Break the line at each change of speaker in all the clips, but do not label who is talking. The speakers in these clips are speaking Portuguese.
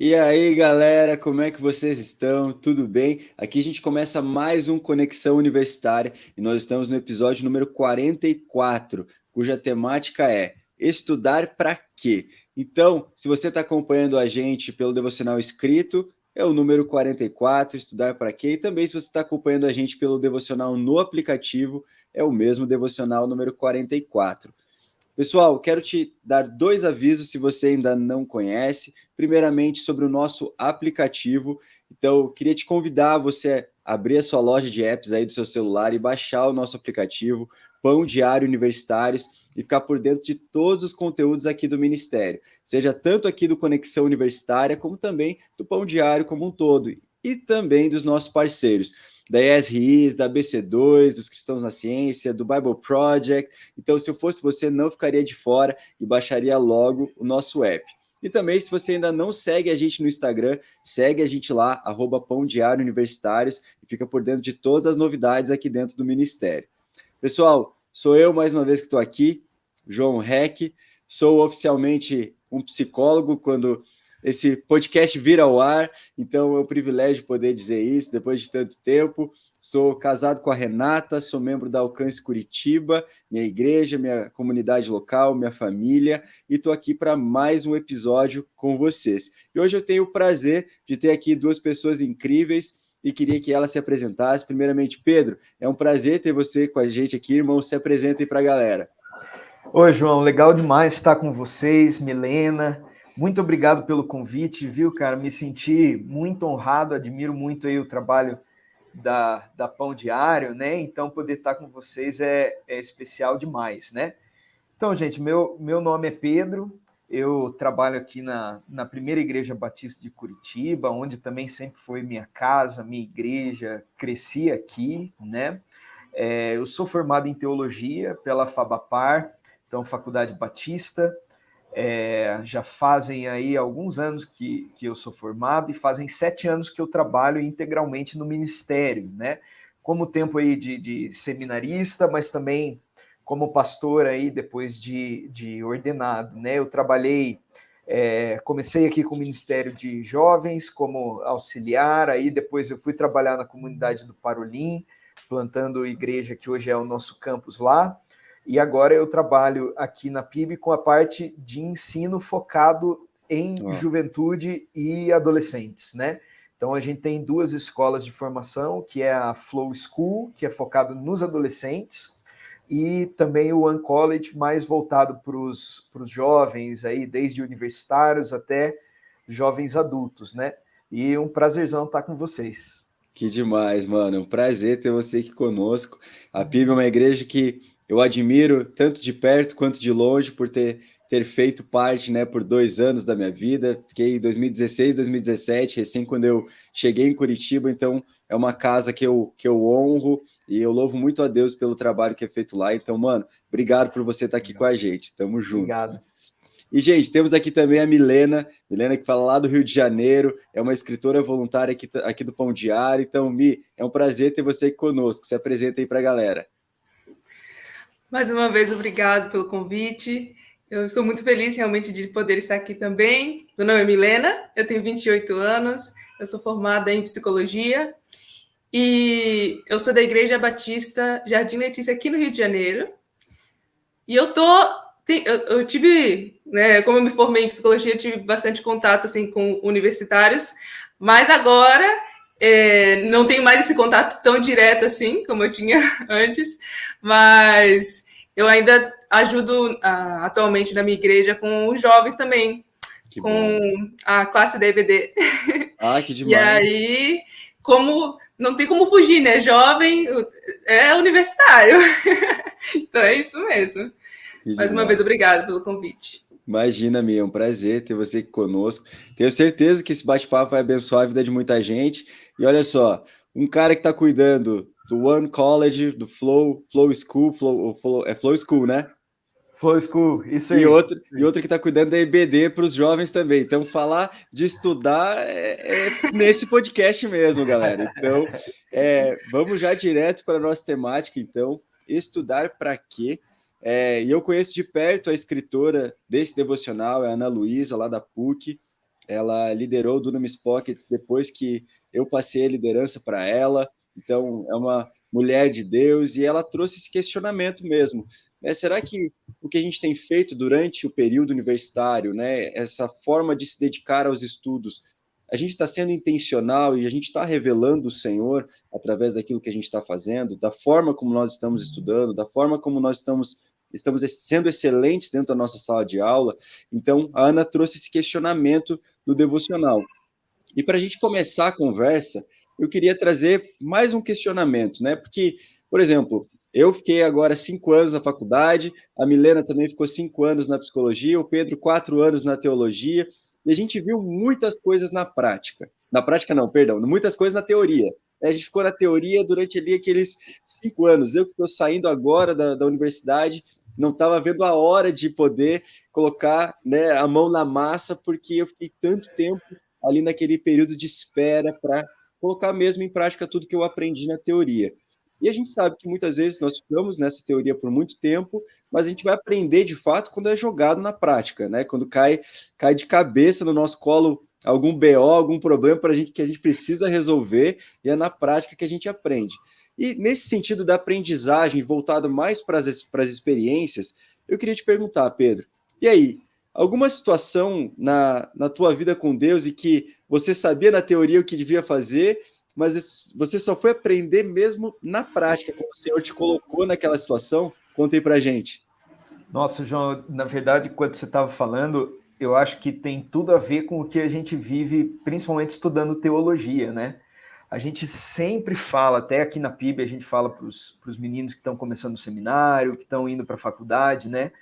E aí, galera, como é que vocês estão? Tudo bem? Aqui a gente começa mais um Conexão Universitária e nós estamos no episódio número 44, cuja temática é Estudar para quê? Então, se você está acompanhando a gente pelo devocional escrito, é o número 44, Estudar para quê? E também, se você está acompanhando a gente pelo devocional no aplicativo, é o mesmo devocional número 44. Pessoal, quero te dar dois avisos se você ainda não conhece. Primeiramente, sobre o nosso aplicativo. Então, eu queria te convidar a você abrir a sua loja de apps aí do seu celular e baixar o nosso aplicativo Pão Diário Universitários e ficar por dentro de todos os conteúdos aqui do Ministério, seja tanto aqui do Conexão Universitária, como também do Pão Diário como um todo, e também dos nossos parceiros, da ESRIs, da BC2, dos Cristãos na Ciência, do Bible Project. Então, se eu fosse você, não ficaria de fora e baixaria logo o nosso app. E também, se você ainda não segue a gente no Instagram, segue a gente lá, @Pão Diário Universitários, e fica por dentro de todas as novidades aqui dentro do Ministério. Pessoal, sou eu mais uma vez que estou aqui, João Heck, sou oficialmente um psicólogo quando esse podcast vira ao ar, então é um privilégio poder dizer isso depois de tanto tempo. Sou casado com a Renata, sou membro da Alcance Curitiba, minha igreja, minha comunidade local, minha família, e estou aqui para mais um episódio com vocês. E hoje eu tenho o prazer de ter aqui duas pessoas incríveis e queria que elas se apresentassem. Primeiramente, Pedro, é um prazer ter você com a gente aqui, irmão. Se apresenta aí para a galera.
Oi, João, legal demais estar com vocês, Milena. Muito obrigado pelo convite, viu, cara? Me senti muito honrado, admiro muito aí o trabalho da Pão Diário, né? Então, poder estar com vocês é especial demais, né? Então, gente, meu nome é Pedro, eu trabalho aqui na Primeira Igreja Batista de Curitiba, onde também sempre foi minha casa, minha igreja, cresci aqui, né? Eu sou formado em Teologia pela Fabapar, então Faculdade Batista. Já fazem aí alguns anos que eu sou formado e fazem 7 anos que eu trabalho integralmente no ministério, né? Como tempo aí de seminarista, mas também como pastor aí depois de ordenado, né? Eu trabalhei, comecei aqui com o Ministério de Jovens como auxiliar, aí depois eu fui trabalhar na comunidade do Parolim, plantando igreja que hoje é o nosso campus lá. E agora eu trabalho aqui na PIB com a parte de ensino focado em juventude e adolescentes, né? Então a gente tem 2 escolas de formação, que é a Flow School, que é focada nos adolescentes, e também o One College, mais voltado para os jovens, aí, desde universitários até jovens adultos, né? E um prazerzão estar com vocês.
Que demais, mano. É um prazer ter você aqui conosco. A PIB é uma igreja que eu admiro tanto de perto quanto de longe por ter feito parte, né, por 2 anos da minha vida. Fiquei em 2016, 2017, recém quando eu cheguei em Curitiba, então é uma casa que eu honro e eu louvo muito a Deus pelo trabalho que é feito lá. Então, mano, obrigado por você estar aqui com a gente. Tamo junto.
Obrigado.
E, gente, temos aqui também a Milena que fala lá do Rio de Janeiro, é uma escritora voluntária aqui do Pão Diário. Então, Mi, é um prazer ter você aqui conosco. Se apresenta aí para a galera.
Mais uma vez, obrigado pelo convite. Eu estou muito feliz realmente de poder estar aqui também. Meu nome é Milena, eu tenho 28 anos, eu sou formada em psicologia e eu sou da Igreja Batista Jardim Letícia aqui no Rio de Janeiro. E eu tive, né, como eu me formei em psicologia, eu tive bastante contato assim com universitários, mas agora não tenho mais esse contato tão direto assim como eu tinha antes, mas eu ainda ajudo atualmente na minha igreja com os jovens também,
Que
com
bom.
a classe da EBD.
Ah, que
E
demais.
aí, como não tem como fugir, né? Jovem é universitário. Então é isso mesmo.
Que
Mais uma vez,
demais.
obrigada pelo convite.
Imagina, Mi, é um prazer ter você aqui conosco. Tenho certeza que esse bate-papo vai abençoar a vida de muita gente. E olha só, um cara que está cuidando do One College, do Flow School, é Flow School, né?
Flow School, isso
E
aí.
outro, e outro que está cuidando da EBD para os jovens também. Então, falar de estudar é nesse podcast mesmo, galera. Então, vamos já direto para a nossa temática, então. Estudar para quê? E eu conheço de perto a escritora desse devocional, é a Ana Luísa, lá da PUC. ela liderou o Dunamis Pockets depois que eu passei a liderança para ela. Então, é uma mulher de Deus e ela trouxe esse questionamento mesmo. Será que o que a gente tem feito durante o período universitário, né, essa forma de se dedicar aos estudos, a gente está sendo intencional e a gente está revelando o Senhor através daquilo que a gente está fazendo, da forma como nós estamos estudando, da forma como nós estamos sendo excelentes dentro da nossa sala de aula? Então, a Ana trouxe esse questionamento no devocional. E para a gente começar a conversa, eu queria trazer mais um questionamento, né? Porque, por exemplo, eu fiquei agora 5 anos na faculdade, a Milena também ficou 5 anos na psicologia, o Pedro 4 anos na teologia, e a gente viu muitas coisas na prática. Na prática não, perdão, muitas coisas na teoria. A gente ficou na teoria durante ali aqueles 5 anos. Eu que estou saindo agora da universidade, não estava vendo a hora de poder colocar, né, a mão na massa, porque eu fiquei tanto tempo ali naquele período de espera para colocar mesmo em prática tudo que eu aprendi na teoria. E a gente sabe que muitas vezes nós ficamos nessa teoria por muito tempo, mas a gente vai aprender de fato quando é jogado na prática, né? Quando cai de cabeça no nosso colo algum BO, algum problema que a gente precisa resolver, e é na prática que a gente aprende. E nesse sentido da aprendizagem, voltado mais para as experiências, eu queria te perguntar, Pedro, e aí, alguma situação na tua vida com Deus e que você sabia na teoria o que devia fazer, mas você só foi aprender mesmo na prática, quando o Senhor te colocou naquela situação? Conta aí pra gente.
Nossa, João, na verdade, quando você estava falando, eu acho que tem tudo a ver com o que a gente vive, principalmente estudando teologia, né? A gente sempre fala, até aqui na PIB, a gente fala para os meninos que estão começando o seminário, que estão indo para a faculdade, né?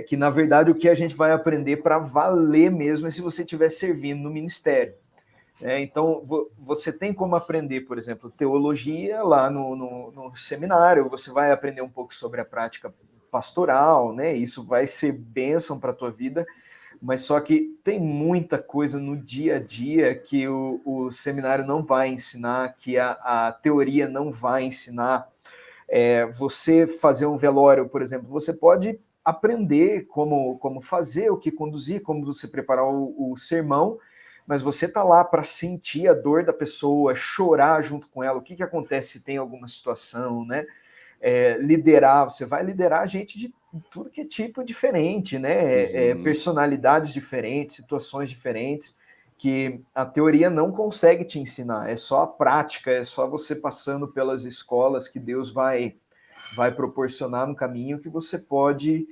Que, na verdade, o que a gente vai aprender para valer mesmo é se você estiver servindo no ministério. Então, você tem como aprender, por exemplo, teologia lá no seminário, você vai aprender um pouco sobre a prática pastoral, né? Isso vai ser bênção para a tua vida, mas só que tem muita coisa no dia a dia que o seminário não vai ensinar, que a teoria não vai ensinar. Você fazer um velório, por exemplo, você pode aprender como fazer, o que conduzir, como você preparar o sermão, mas você está lá para sentir a dor da pessoa, chorar junto com ela, o que acontece se tem alguma situação, né? Liderar, você vai liderar gente de tudo que é tipo diferente, né? Personalidades diferentes, situações diferentes, que a teoria não consegue te ensinar, é só a prática, é só você passando pelas escolas que Deus vai proporcionar no caminho que você pode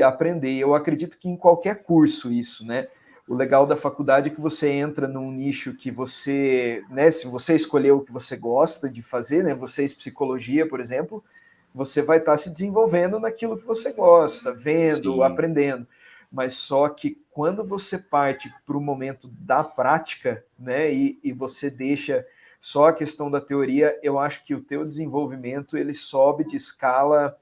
aprender. Eu acredito que em qualquer curso isso, né? O legal da faculdade é que você entra num nicho que você, né, se você escolher o que você gosta de fazer, né, vocês psicologia, por exemplo, você vai estar se desenvolvendo naquilo que você gosta, vendo, Sim. aprendendo. Mas só que quando você parte para o momento da prática, né, e você deixa só a questão da teoria, eu acho que o teu desenvolvimento ele sobe de escala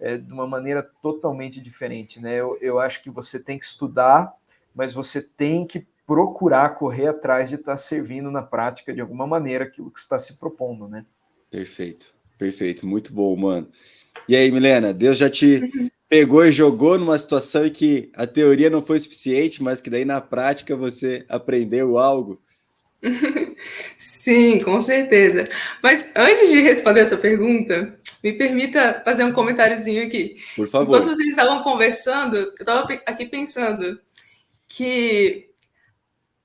de uma maneira totalmente diferente, né? Eu acho que você tem que estudar, mas você tem que procurar correr atrás de estar servindo na prática de alguma maneira aquilo que você está se propondo, né?
Perfeito, perfeito, muito bom, mano. E aí, Milena, Deus já te pegou e jogou numa situação em que a teoria não foi suficiente, mas que daí na prática você aprendeu algo?
Sim, com certeza. Mas antes de responder essa pergunta, me permita fazer um comentáriozinho aqui.
Por favor.
Enquanto vocês estavam conversando, eu estava aqui pensando que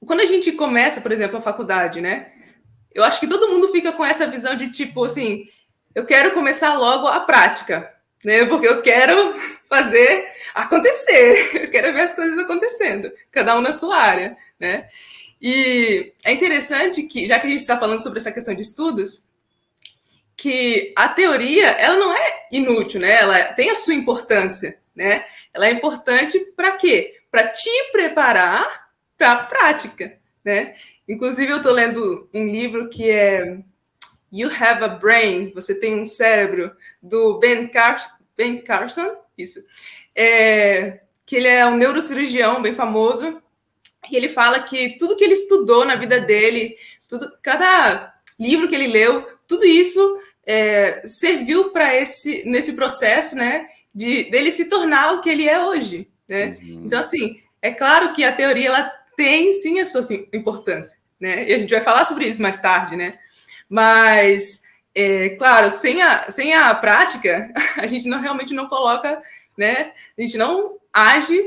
quando a gente começa, por exemplo, a faculdade, né? Eu acho que todo mundo fica com essa visão de tipo assim, eu quero começar logo a prática, né? Porque eu quero fazer acontecer, eu quero ver as coisas acontecendo, cada um na sua área, né? E é interessante que, já que a gente está falando sobre essa questão de estudos, que a teoria, ela não é inútil, né? Ela tem a sua importância, né? Ela é importante para quê? Para te preparar para a prática, né? Inclusive, eu estou lendo um livro que é You Have a Brain, Você Tem um Cérebro, do Ben Carson, isso. Que ele é um neurocirurgião bem famoso, e ele fala que tudo que ele estudou na vida dele, cada livro que ele leu, tudo isso serviu para nesse processo, né, dele se tornar o que ele é hoje, né? Então, assim, é claro que a teoria ela tem sim a sua importância, né? E a gente vai falar sobre isso mais tarde, né? Mas, claro, sem a prática, a gente realmente não coloca, né? A gente não age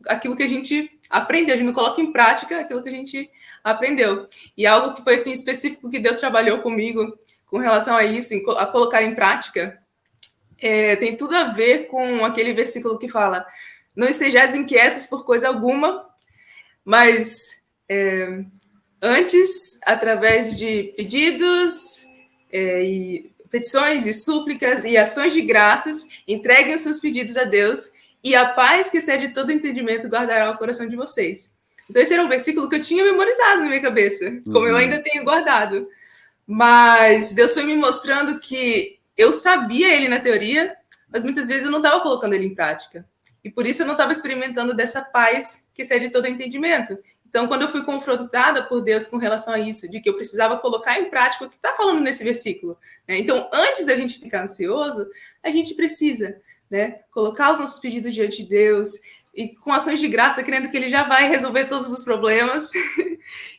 aquilo que a gente aprendeu, a gente não coloca em prática aquilo que a gente aprendeu. E algo que foi assim, específico que Deus trabalhou comigo com relação a isso, a colocar em prática, tem tudo a ver com aquele versículo que fala: não estejais inquietos por coisa alguma, mas antes, através de pedidos e petições e súplicas e ações de graças, entreguem os seus pedidos a Deus, e a paz que excede todo entendimento guardará o coração de vocês. Então, esse era um versículo que eu tinha memorizado na minha cabeça, como eu ainda tenho guardado. Mas Deus foi me mostrando que eu sabia ele na teoria, mas muitas vezes eu não estava colocando ele em prática. E por isso eu não estava experimentando dessa paz que excede todo entendimento. Então, quando eu fui confrontada por Deus com relação a isso, de que eu precisava colocar em prática o que está falando nesse versículo, né? Então, antes da gente ficar ansioso, a gente precisa, né, colocar os nossos pedidos diante de Deus e com ações de graça, crendo que Ele já vai resolver todos os problemas.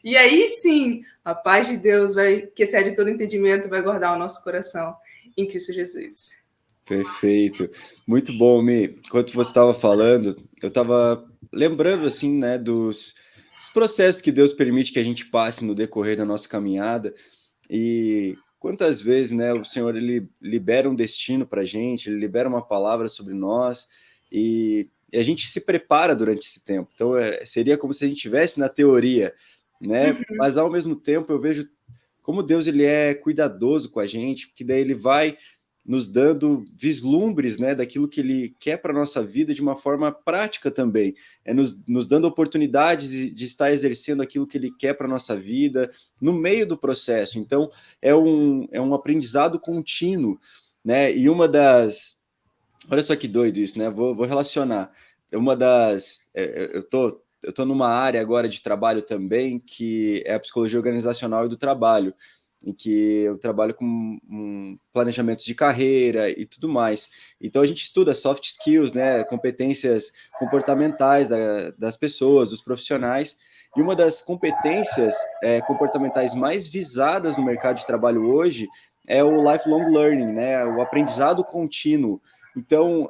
E aí sim, a paz de Deus, que excede todo entendimento, vai guardar o nosso coração em Cristo Jesus.
Perfeito. Muito bom, Mi. Enquanto você estava falando, eu estava lembrando, assim, né, dos processos que Deus permite que a gente passe no decorrer da nossa caminhada. E quantas vezes, né, o Senhor, ele libera um destino para a gente, ele libera uma palavra sobre nós, e a gente se prepara durante esse tempo. Então, seria como se a gente estivesse na teoria, né? Mas, ao mesmo tempo, eu vejo como Deus, ele é cuidadoso com a gente, que daí ele vai nos dando vislumbres, né, daquilo que ele quer para a nossa vida de uma forma prática também, nos dando oportunidades de estar exercendo aquilo que ele quer para a nossa vida, no meio do processo. Então, é um aprendizado contínuo, né, e uma das... Olha só que doido isso, né, vou relacionar. Uma das... eu tô numa área agora de trabalho também, que é a psicologia organizacional e do trabalho, em que eu trabalho com planejamentos de carreira e tudo mais. Então, a gente estuda soft skills, né, competências comportamentais das pessoas, dos profissionais, e uma das competências comportamentais mais visadas no mercado de trabalho hoje é o lifelong learning, né, o aprendizado contínuo. Então,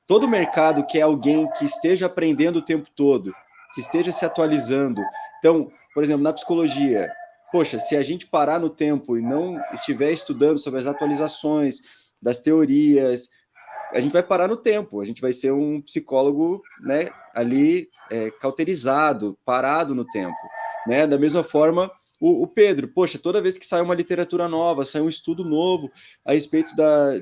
todo mercado quer alguém que esteja aprendendo o tempo todo, que esteja se atualizando. Então, por exemplo, na psicologia, poxa, se a gente parar no tempo e não estiver estudando sobre as atualizações das teorias, a gente vai parar no tempo, a gente vai ser um psicólogo, né, ali cauterizado, parado no tempo, né? Da mesma forma, o Pedro, poxa, toda vez que sai uma literatura nova, sai um estudo novo a respeito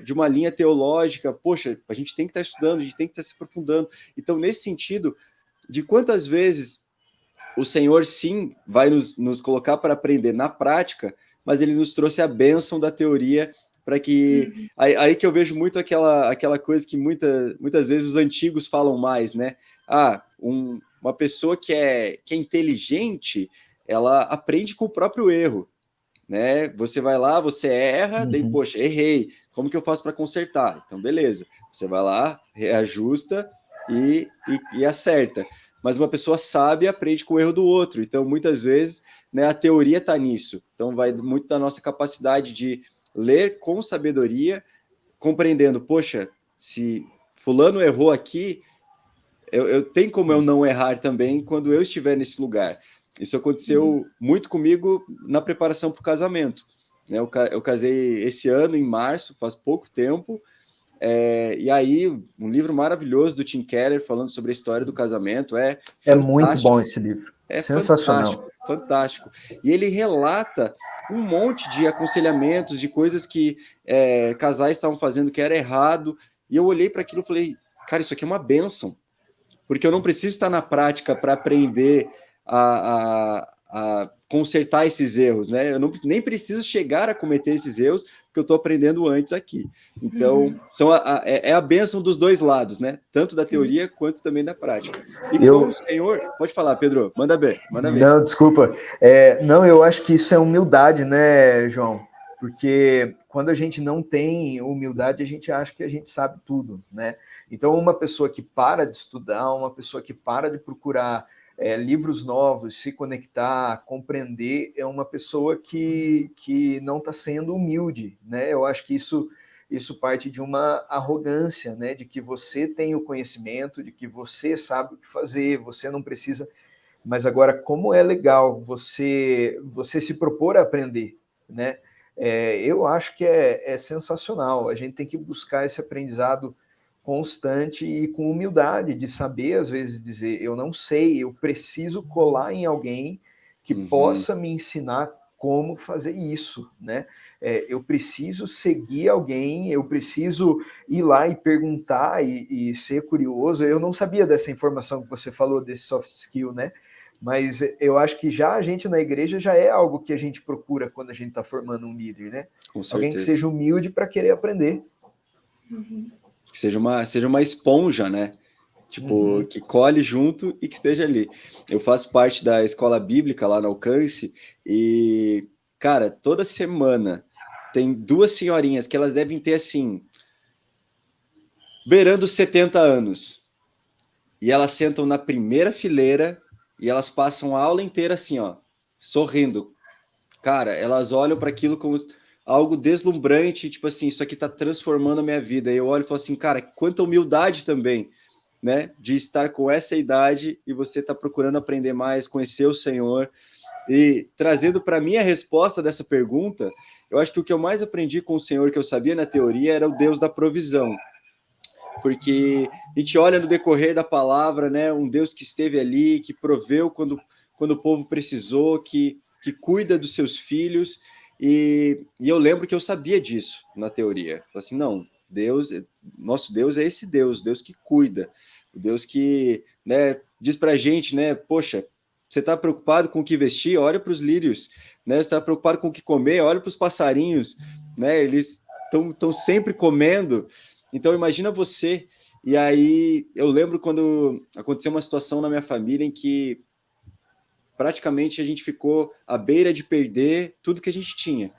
de uma linha teológica, poxa, a gente tem que estar estudando, a gente tem que estar se aprofundando. Então, nesse sentido, de quantas vezes o Senhor, sim, vai nos colocar para aprender na prática, mas ele nos trouxe a bênção da teoria para que... Aí que eu vejo muito aquela coisa que muitas vezes os antigos falam mais, né? Uma pessoa que é inteligente, ela aprende com o próprio erro, né? Você vai lá, você erra, daí, poxa, errei. Como que eu faço para consertar? Então, beleza. Você vai lá, reajusta e acerta. Mas uma pessoa sábia aprende com o erro do outro. Então, muitas vezes, né, a teoria está nisso. Então, vai muito da nossa capacidade de ler com sabedoria, compreendendo, poxa, se fulano errou aqui, eu tenho como eu não errar também quando eu estiver nesse lugar. Isso aconteceu muito comigo na preparação para o casamento. Né? Eu casei esse ano, em março, faz pouco tempo, e aí, um livro maravilhoso do Tim Keller falando sobre a história do casamento. É
muito bom esse livro. Sensacional.
Fantástico. E ele relata um monte de aconselhamentos, de coisas que casais estavam fazendo que era errado. E eu olhei para aquilo e falei, cara, isso aqui é uma bênção. Porque eu não preciso estar na prática para aprender a consertar esses erros, né? Eu nem preciso chegar a cometer esses erros, porque eu estou aprendendo antes aqui. Então, é a bênção dos dois lados, né? Tanto da teoria quanto também da prática. E com o Senhor... Pode falar, Pedro. Manda ver.
Não, desculpa. Não, eu acho que isso é humildade, né, João? Porque quando a gente não tem humildade, a gente acha que a gente sabe tudo, né? Então, uma pessoa que para de estudar, uma pessoa que para de procurar livros novos, se conectar, compreender, é uma pessoa que não está sendo humilde, né? Eu acho que isso parte de uma arrogância, né? De que você tem o conhecimento, de que você sabe o que fazer, você não precisa. Mas agora, como é legal você se propor a aprender, né? Eu acho que é sensacional. A gente tem que buscar esse aprendizado constante e com humildade de saber, às vezes, dizer, eu não sei, eu preciso colar em alguém que possa me ensinar como fazer isso, né? Eu preciso seguir alguém, eu preciso ir lá e perguntar e ser curioso. Eu não sabia dessa informação que você falou, desse soft skill, né? Mas eu acho que já a gente na igreja já é algo que a gente procura quando a gente está formando um líder, né?
Com certeza.
Alguém que seja humilde para querer aprender.
Que seja uma esponja, né? Tipo, que colhe junto e que esteja ali. Eu faço parte da escola bíblica lá no Alcance e, cara, toda semana tem 2 senhorinhas que elas devem ter, assim, beirando 70 anos. E elas sentam na primeira fileira e elas passam a aula inteira assim, ó, sorrindo. Cara, elas olham para aquilo como algo deslumbrante, tipo assim, isso aqui tá transformando a minha vida. E eu olho e falo assim, cara, quanta humildade também, né? De estar com essa idade e você tá procurando aprender mais, conhecer o Senhor. E trazendo para mim a resposta dessa pergunta, eu acho que o que eu mais aprendi com o Senhor, que eu sabia na teoria, era o Deus da provisão. Porque a gente olha no decorrer da palavra, né, um Deus que esteve ali, que proveu quando o povo precisou, que cuida dos seus filhos, e eu lembro que eu sabia disso na teoria. Assim, não, nosso Deus é esse Deus que cuida, o Deus que, né, diz pra gente, né, poxa, você está preocupado com o que vestir? Olha para os lírios, né? Você está preocupado com o que comer? Olha para os passarinhos, né? Eles estão sempre comendo. Então, imagina você. E aí, eu lembro quando aconteceu uma situação na minha família em que praticamente a gente ficou à beira de perder tudo que a gente tinha.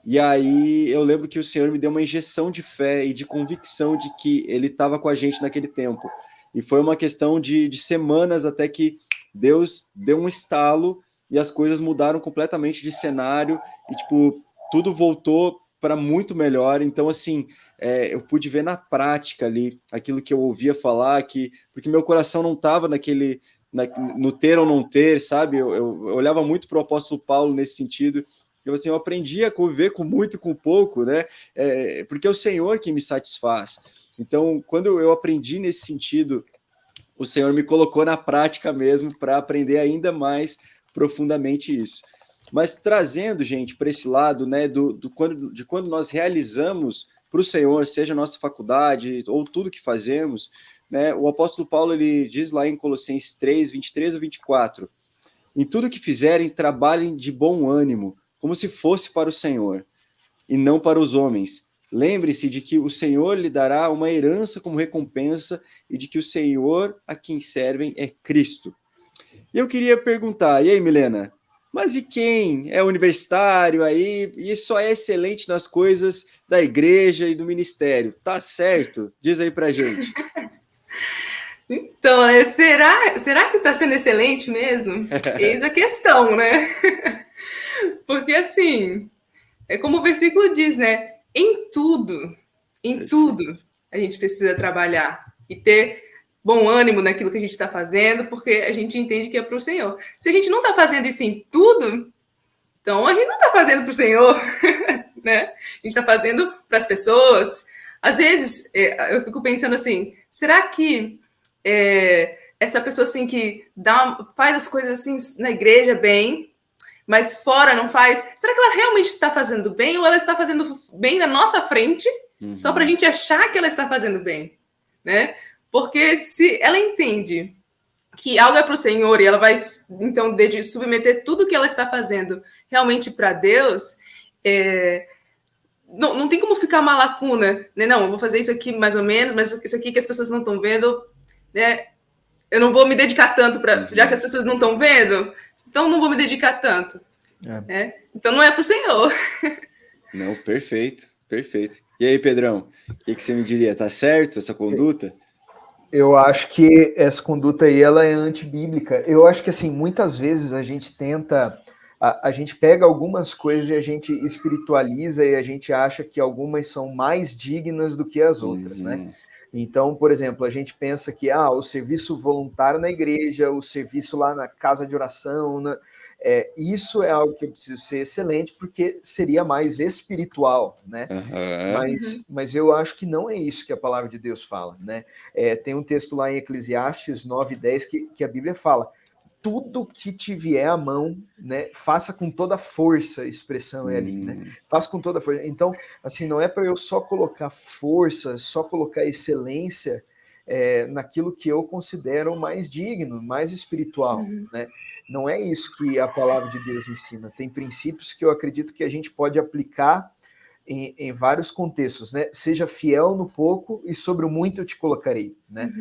E aí, eu lembro que o Senhor me deu uma injeção de fé e de convicção de que Ele estava com a gente naquele tempo. E foi uma questão de semanas até que Deus deu um estalo e as coisas mudaram completamente de cenário e, tipo, tudo voltou para muito melhor. Então, assim, eu pude ver na prática ali aquilo que eu ouvia falar, porque meu coração não estava no ter ou não ter, sabe? Eu olhava muito para o apóstolo Paulo nesse sentido. Eu aprendi a conviver com muito e com pouco, né? Porque é o Senhor que me satisfaz. Então, quando eu aprendi nesse sentido, o Senhor me colocou na prática mesmo para aprender ainda mais profundamente isso. Mas trazendo, gente, para esse lado, né, de quando nós realizamos para o Senhor, seja a nossa faculdade ou tudo que fazemos, né, o apóstolo Paulo ele diz lá em Colossenses 3, 23 a 24, em tudo que fizerem, trabalhem de bom ânimo, como se fosse para o Senhor, e não para os homens. Lembre-se de que o Senhor lhe dará uma herança como recompensa e de que o Senhor a quem servem é Cristo. E eu queria perguntar, e aí, Milena, mas e quem é universitário aí e só é excelente nas coisas da igreja e do ministério? Tá certo? Diz aí pra gente.
Então, será que está sendo excelente mesmo? Eis a questão, né? Porque assim, é como o versículo diz, né? Em tudo a gente precisa trabalhar e ter bom ânimo naquilo que a gente está fazendo, porque a gente entende que é para o Senhor. Se a gente não está fazendo isso em tudo, então a gente não está fazendo para o Senhor, né? A gente está fazendo para as pessoas. Às vezes eu fico pensando assim, será que essa pessoa assim que faz as coisas assim na igreja bem, mas fora não faz, será que ela realmente está fazendo bem ou ela está fazendo bem na nossa frente só para a gente achar que ela está fazendo bem, né? Porque se ela entende que algo é para o Senhor e ela vai, então, submeter tudo que ela está fazendo realmente para Deus, não tem como ficar uma lacuna, né? Não, eu vou fazer isso aqui mais ou menos, mas isso aqui que as pessoas não estão vendo, né? Eu não vou me dedicar tanto, já que as pessoas não estão vendo, então não vou me dedicar tanto. Né? Então não é para o Senhor.
Não, perfeito, perfeito. E aí, Pedrão, o que você me diria? Tá certo essa conduta?
Eu acho que essa conduta aí, ela é antibíblica. Eu acho que, assim, muitas vezes a gente tenta, a gente pega algumas coisas e a gente espiritualiza e a gente acha que algumas são mais dignas do que as outras, né?
Uhum.
Então, por exemplo, a gente pensa que o serviço voluntário na igreja, o serviço lá na casa de oração, isso é algo que eu preciso ser excelente porque seria mais espiritual, né?
Uhum.
Mas eu acho que não é isso que a palavra de Deus fala, né? Tem um texto lá em Eclesiastes 9:10 que a Bíblia fala: tudo que te vier à mão, né, faça com toda força, a expressão é ali, né? Faça com toda força. Então, assim, não é para eu só colocar força, só colocar excelência naquilo que eu considero mais digno, mais espiritual, né? Não é isso que a palavra de Deus ensina. Tem princípios que eu acredito que a gente pode aplicar em vários contextos, né? Seja fiel no pouco e sobre o muito eu te colocarei, né?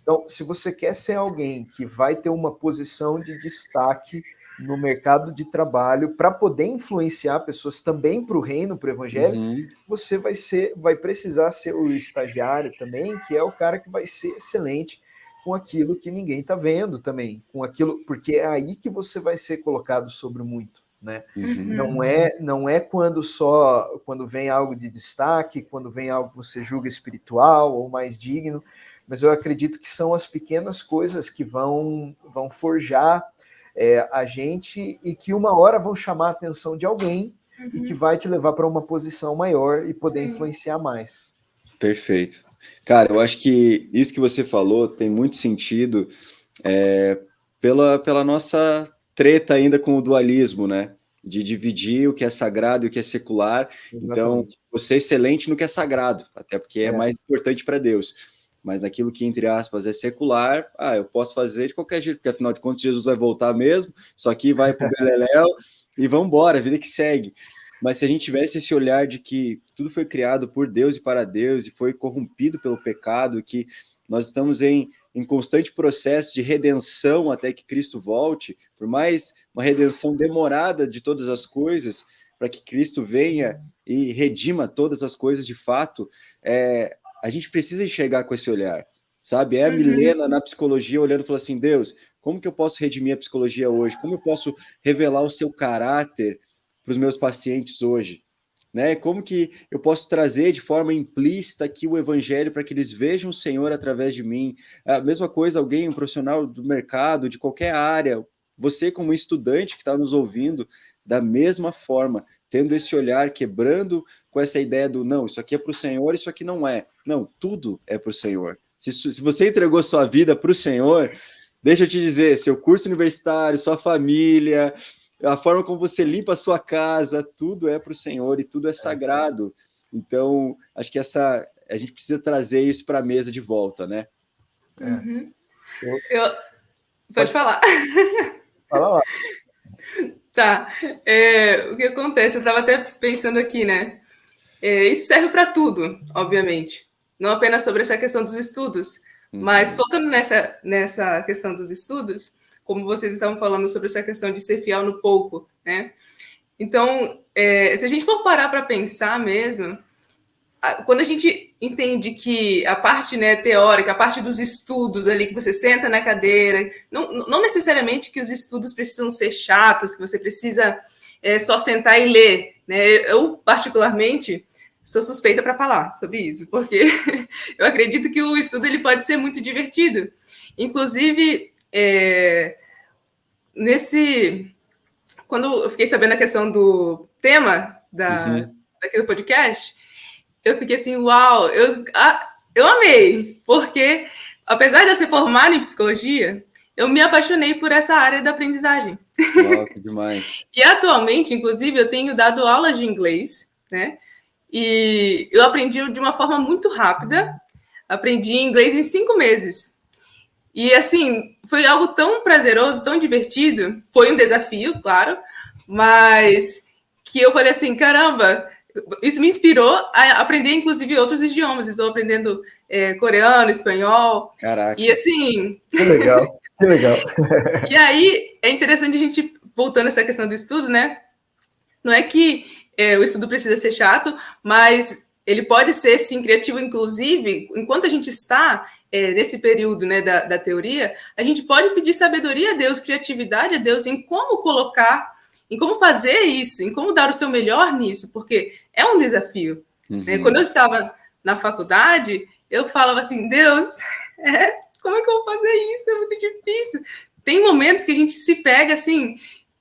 Então, se você quer ser alguém que vai ter uma posição de destaque no mercado de trabalho para poder influenciar pessoas também para o reino, para o evangelho, você vai precisar ser o estagiário também, que é o cara que vai ser excelente com aquilo que ninguém está vendo também, com aquilo, porque é aí que você vai ser colocado sobre o muito. Né? Não é quando vem algo de destaque, quando vem algo que você julga espiritual ou mais digno, mas eu acredito que são as pequenas coisas que vão forjar a gente e que uma hora vão chamar a atenção de alguém e que vai te levar para uma posição maior e poder influenciar mais.
Perfeito. Cara, eu acho que isso que você falou tem muito sentido pela nossa treta ainda com o dualismo, né? De dividir o que é sagrado e o que é secular.
Exatamente.
Então, você é excelente no que é sagrado, até porque é mais importante para Deus. Mas naquilo que, entre aspas, é secular, eu posso fazer de qualquer jeito, porque afinal de contas Jesus vai voltar mesmo, só que vai pro Beleléu e vamos embora, a vida que segue. Mas se a gente tivesse esse olhar de que tudo foi criado por Deus e para Deus e foi corrompido pelo pecado, que nós estamos em constante processo de redenção até que Cristo volte, por mais uma redenção demorada de todas as coisas, para que Cristo venha e redima todas as coisas de fato, a gente precisa enxergar com esse olhar, sabe? A Milena na psicologia olhando e falando assim, Deus, como que eu posso redimir a psicologia hoje? Como eu posso revelar o seu caráter para os meus pacientes hoje? Né? Como que eu posso trazer de forma implícita aqui o evangelho para que eles vejam o Senhor através de mim? A mesma coisa, alguém, um profissional do mercado, de qualquer área, você como estudante que está nos ouvindo, da mesma forma, tendo esse olhar, quebrando com essa ideia do não, isso aqui é para o Senhor, isso aqui não é. Não, tudo é para o Senhor. Se você entregou sua vida para o Senhor, deixa eu te dizer, seu curso universitário, sua família, a forma como você limpa a sua casa, tudo é para o Senhor e tudo é sagrado. Então, acho que a gente precisa trazer isso para a mesa de volta, né?
Pode falar.
Fala lá.
Tá. O que acontece? Eu estava até pensando aqui, né? Isso serve para tudo, obviamente. Não apenas sobre essa questão dos estudos, mas focando nessa questão dos estudos, como vocês estavam falando sobre essa questão de ser fiel no pouco, né? Então, se a gente for parar para pensar mesmo, quando a gente entende que a parte, né, teórica, a parte dos estudos ali, que você senta na cadeira, não necessariamente que os estudos precisam ser chatos, que você precisa só sentar e ler, né? Eu, particularmente, sou suspeita para falar sobre isso, porque eu acredito que o estudo ele pode ser muito divertido. Inclusive, quando eu fiquei sabendo a questão do tema daquele podcast, eu fiquei assim, uau, eu amei, porque apesar de eu ser formada em psicologia, eu me apaixonei por essa área da aprendizagem.
Uau, que demais.
E atualmente, inclusive, eu tenho dado aulas de inglês, né? E eu aprendi de uma forma muito rápida, aprendi inglês em 5 meses. E, assim, foi algo tão prazeroso, tão divertido, foi um desafio, claro, mas que eu falei assim, caramba, isso me inspirou a aprender, inclusive, outros idiomas. Estou aprendendo coreano, espanhol.
Caraca.
E, assim...
Que legal, que legal.
E aí, é interessante a gente, voltando a essa questão do estudo, né? Não é que o estudo precisa ser chato, mas ele pode ser, sim, criativo. Inclusive, enquanto a gente está nesse período, né, da teoria, a gente pode pedir sabedoria a Deus, criatividade a Deus em como colocar, em como fazer isso, em como dar o seu melhor nisso, porque é um desafio. Né? Quando eu estava na faculdade, eu falava assim, Deus, como é que eu vou fazer isso? É muito difícil. Tem momentos que a gente se pega assim,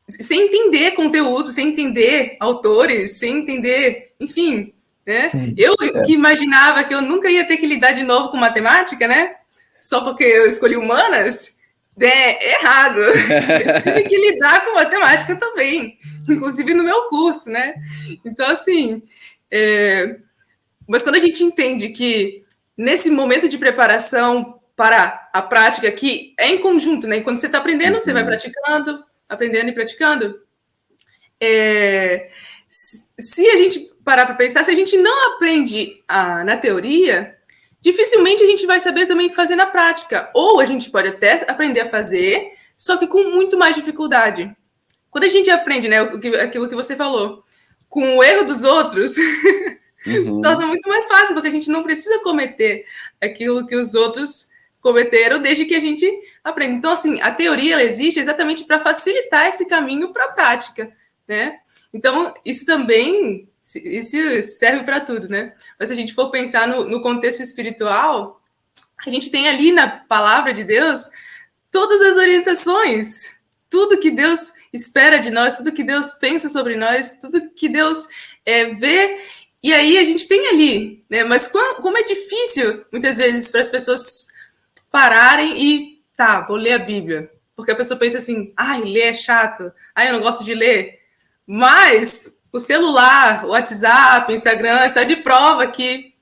sem entender conteúdo, sem entender autores, sem entender, enfim, né? Eu que imaginava que eu nunca ia ter que lidar de novo com matemática, né? Só porque eu escolhi humanas, errado. Eu tive que lidar com matemática também, inclusive no meu curso, né? Então, assim, mas quando a gente entende que nesse momento de preparação para a prática, que é em conjunto, né? Quando você está aprendendo, você vai praticando, aprendendo e praticando. Se a gente parar para pensar, se a gente não aprende na teoria, dificilmente a gente vai saber também fazer na prática. Ou a gente pode até aprender a fazer, só que com muito mais dificuldade. Quando a gente aprende, né, aquilo que você falou, com o erro dos outros, se torna muito mais fácil, porque a gente não precisa cometer aquilo que os outros cometeram desde que a gente aprende. Então, assim, a teoria ela existe exatamente para facilitar esse caminho para a prática, né? Então, isso também isso serve para tudo, né? Mas se a gente for pensar no contexto espiritual, a gente tem ali na palavra de Deus todas as orientações, tudo que Deus espera de nós, tudo que Deus pensa sobre nós, tudo que Deus vê, e aí a gente tem ali, né? Mas como é difícil, muitas vezes, para as pessoas pararem e, vou ler a Bíblia. Porque a pessoa pensa assim, ler é chato, eu não gosto de ler. Mas o celular, o WhatsApp, o Instagram, está de prova que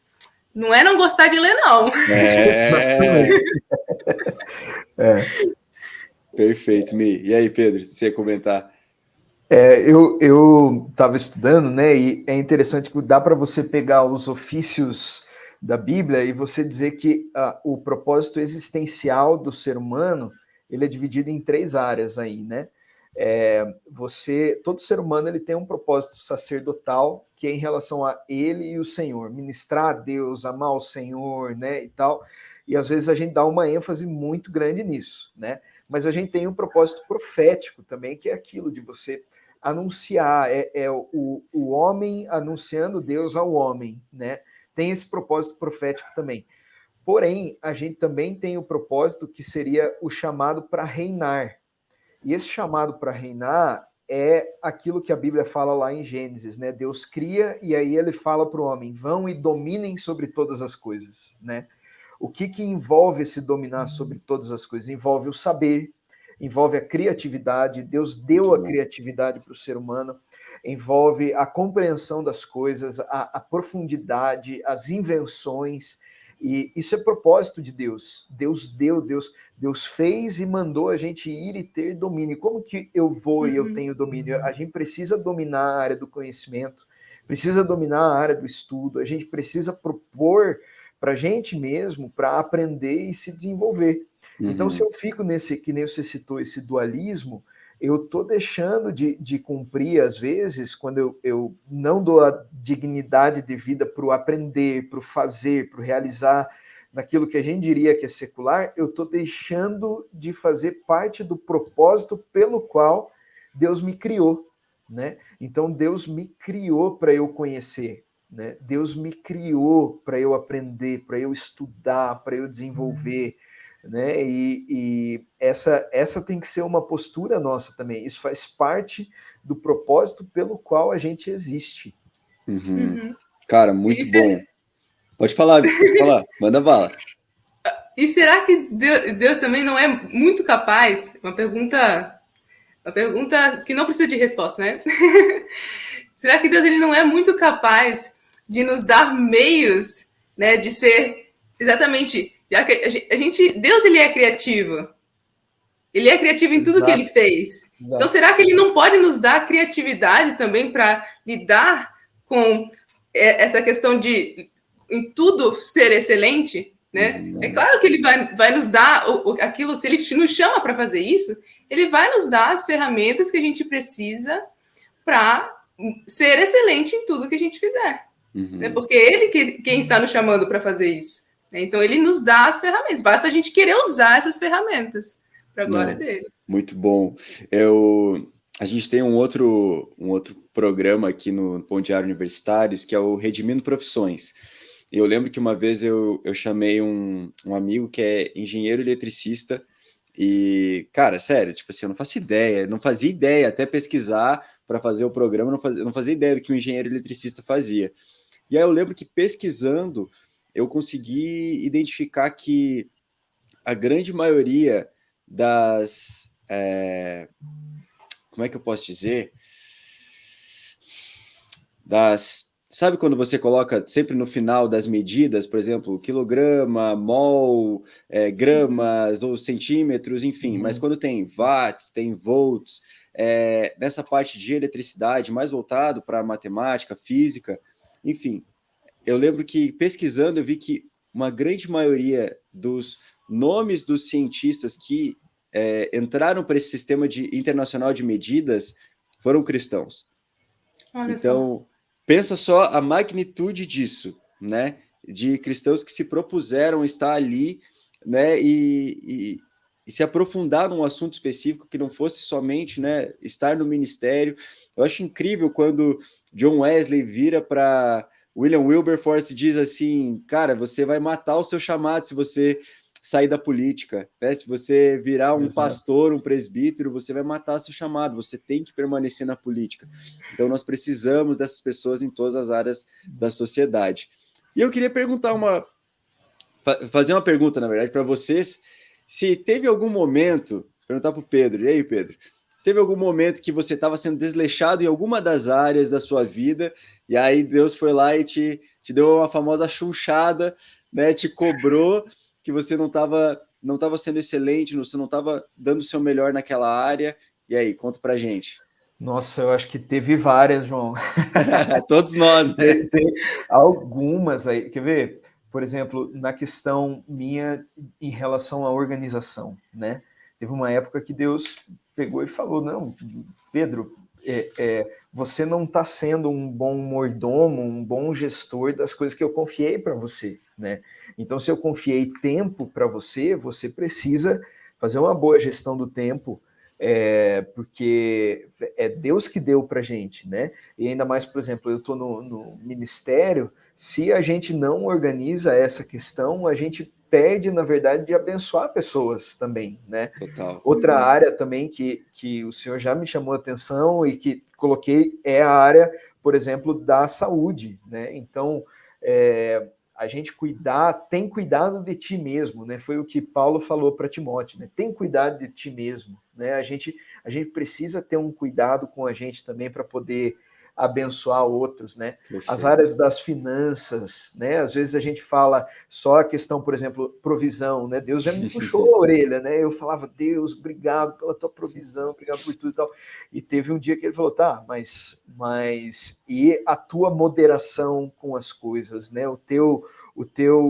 não é não gostar de ler, não.
Exatamente.
Perfeito, Mi. E aí, Pedro, você ia comentar?
Eu estava estudando, né? E é interessante que dá para você pegar os ofícios da Bíblia e você dizer que o propósito existencial do ser humano ele é dividido em 3 áreas aí, né? Todo ser humano ele tem um propósito sacerdotal que é em relação a ele e o Senhor, ministrar a Deus, amar o Senhor, né? E tal. E às vezes a gente dá uma ênfase muito grande nisso, né? Mas a gente tem um propósito profético também, que é aquilo de você anunciar, o homem anunciando Deus ao homem, né? Tem esse propósito profético também. Porém, a gente também tem o propósito que seria o chamado para reinar. E esse chamado para reinar é aquilo que a Bíblia fala lá em Gênesis, né? Deus cria e aí ele fala para o homem, vão e dominem sobre todas as coisas, né? O que envolve esse dominar sobre todas as coisas? Envolve o saber, envolve a criatividade, Deus deu a criatividade para o ser humano, envolve a compreensão das coisas, a profundidade, as invenções, e isso é propósito de Deus. Deus fez e mandou a gente ir e ter domínio. Como que eu vou e eu tenho domínio? A gente precisa dominar a área do conhecimento, precisa dominar a área do estudo, a gente precisa propor para a gente mesmo, para aprender e se desenvolver. Então, se eu fico nesse, que nem você citou, esse dualismo, eu estou deixando de cumprir, às vezes, quando eu não dou a dignidade de vida para o aprender, para o fazer, para o realizar, naquilo que a gente diria que é secular, eu estou deixando de fazer parte do propósito pelo qual Deus me criou, né? Então, Deus me criou para eu conhecer, né? Deus me criou para eu aprender, para eu estudar, para eu desenvolver, né? E essa tem que ser uma postura nossa também. Isso faz parte do propósito pelo qual a gente existe.
Cara, muito bom. Pode falar, manda bala.
E será que Deus também não é muito capaz? Uma pergunta que não precisa de resposta, né? Será que Deus ele não é muito capaz de nos dar meios, né, de ser exatamente, já que Deus ele é criativo. Ele é criativo em tudo que ele fez. Então, será que ele não pode nos dar criatividade também para lidar com essa questão de em tudo ser excelente, né? É claro que ele vai nos dar aquilo, se ele nos chama para fazer isso, ele vai nos dar as ferramentas que a gente precisa para ser excelente em tudo que a gente fizer. Né? Porque ele quem está nos chamando para fazer isso. Então, ele nos dá as ferramentas. Basta a gente querer usar essas ferramentas para a glória dele.
Muito bom. A gente tem um outro programa aqui no Pão Diário Universitários, que é o Redimindo Profissões. Eu lembro que uma vez eu chamei um amigo que é engenheiro eletricista e, cara, sério, tipo assim, eu não fazia ideia, até pesquisar para fazer o programa, eu não fazia ideia do que um engenheiro eletricista fazia. E aí eu lembro que pesquisando, eu consegui identificar que a grande maioria das... como é que eu posso dizer? Sabe quando você coloca sempre no final das medidas, por exemplo, quilograma, mol, gramas ou centímetros, enfim, mas quando tem watts, tem volts, nessa parte de eletricidade, mais voltado para matemática, física, enfim, eu lembro que pesquisando eu vi que uma grande maioria dos nomes dos cientistas que entraram para esse sistema internacional de medidas foram cristãos.
Olha
então,
só.
Pensa só a magnitude disso, né? De cristãos que se propuseram estar ali, né? E se aprofundar num assunto específico que não fosse somente, né, estar no ministério. Eu acho incrível quando John Wesley vira para William Wilberforce e diz assim, cara, você vai matar o seu chamado se você sair da política, né? Se você virar um pastor, um presbítero, você vai matar seu chamado, você tem que permanecer na política. Então nós precisamos dessas pessoas em todas as áreas da sociedade. E eu queria fazer uma pergunta, na verdade, para vocês, se teve algum momento, perguntar para o Pedro, e aí, Pedro, se teve algum momento que você estava sendo desleixado em alguma das áreas da sua vida, e aí Deus foi lá e te deu uma famosa chunchada, né, te cobrou, que você não estava sendo excelente, você não estava dando o seu melhor naquela área. E aí, conta pra gente.
Nossa, eu acho que teve várias, João.
Todos nós, né?
Tem algumas aí. Quer ver? Por exemplo, na questão minha em relação à organização, né? Teve uma época que Deus pegou e falou, não, Pedro, você não está sendo um bom mordomo, um bom gestor das coisas que eu confiei para você, né? Então, se eu confiei tempo para você, você precisa fazer uma boa gestão do tempo, porque é Deus que deu para a gente, né? E ainda mais, por exemplo, eu estou no ministério, se a gente não organiza essa questão, a gente perde, na verdade, de abençoar pessoas também, né?
Total.
Outra área também que o senhor já me chamou a atenção e que coloquei é a área, por exemplo, da saúde, né? Então, a gente tem cuidado de ti mesmo, né? Foi o que Paulo falou para Timóteo, né? Tem cuidado de ti mesmo, né? A gente precisa ter um cuidado com a gente também para poder abençoar outros, né?
Perfeito.
As áreas das finanças, né? Às vezes a gente fala só a questão, por exemplo, provisão, né? Deus já me puxou a orelha, né? Eu falava, Deus, obrigado pela tua provisão, obrigado por tudo e tal. E teve um dia que ele falou, tá, mas e a tua moderação com as coisas, né? O teu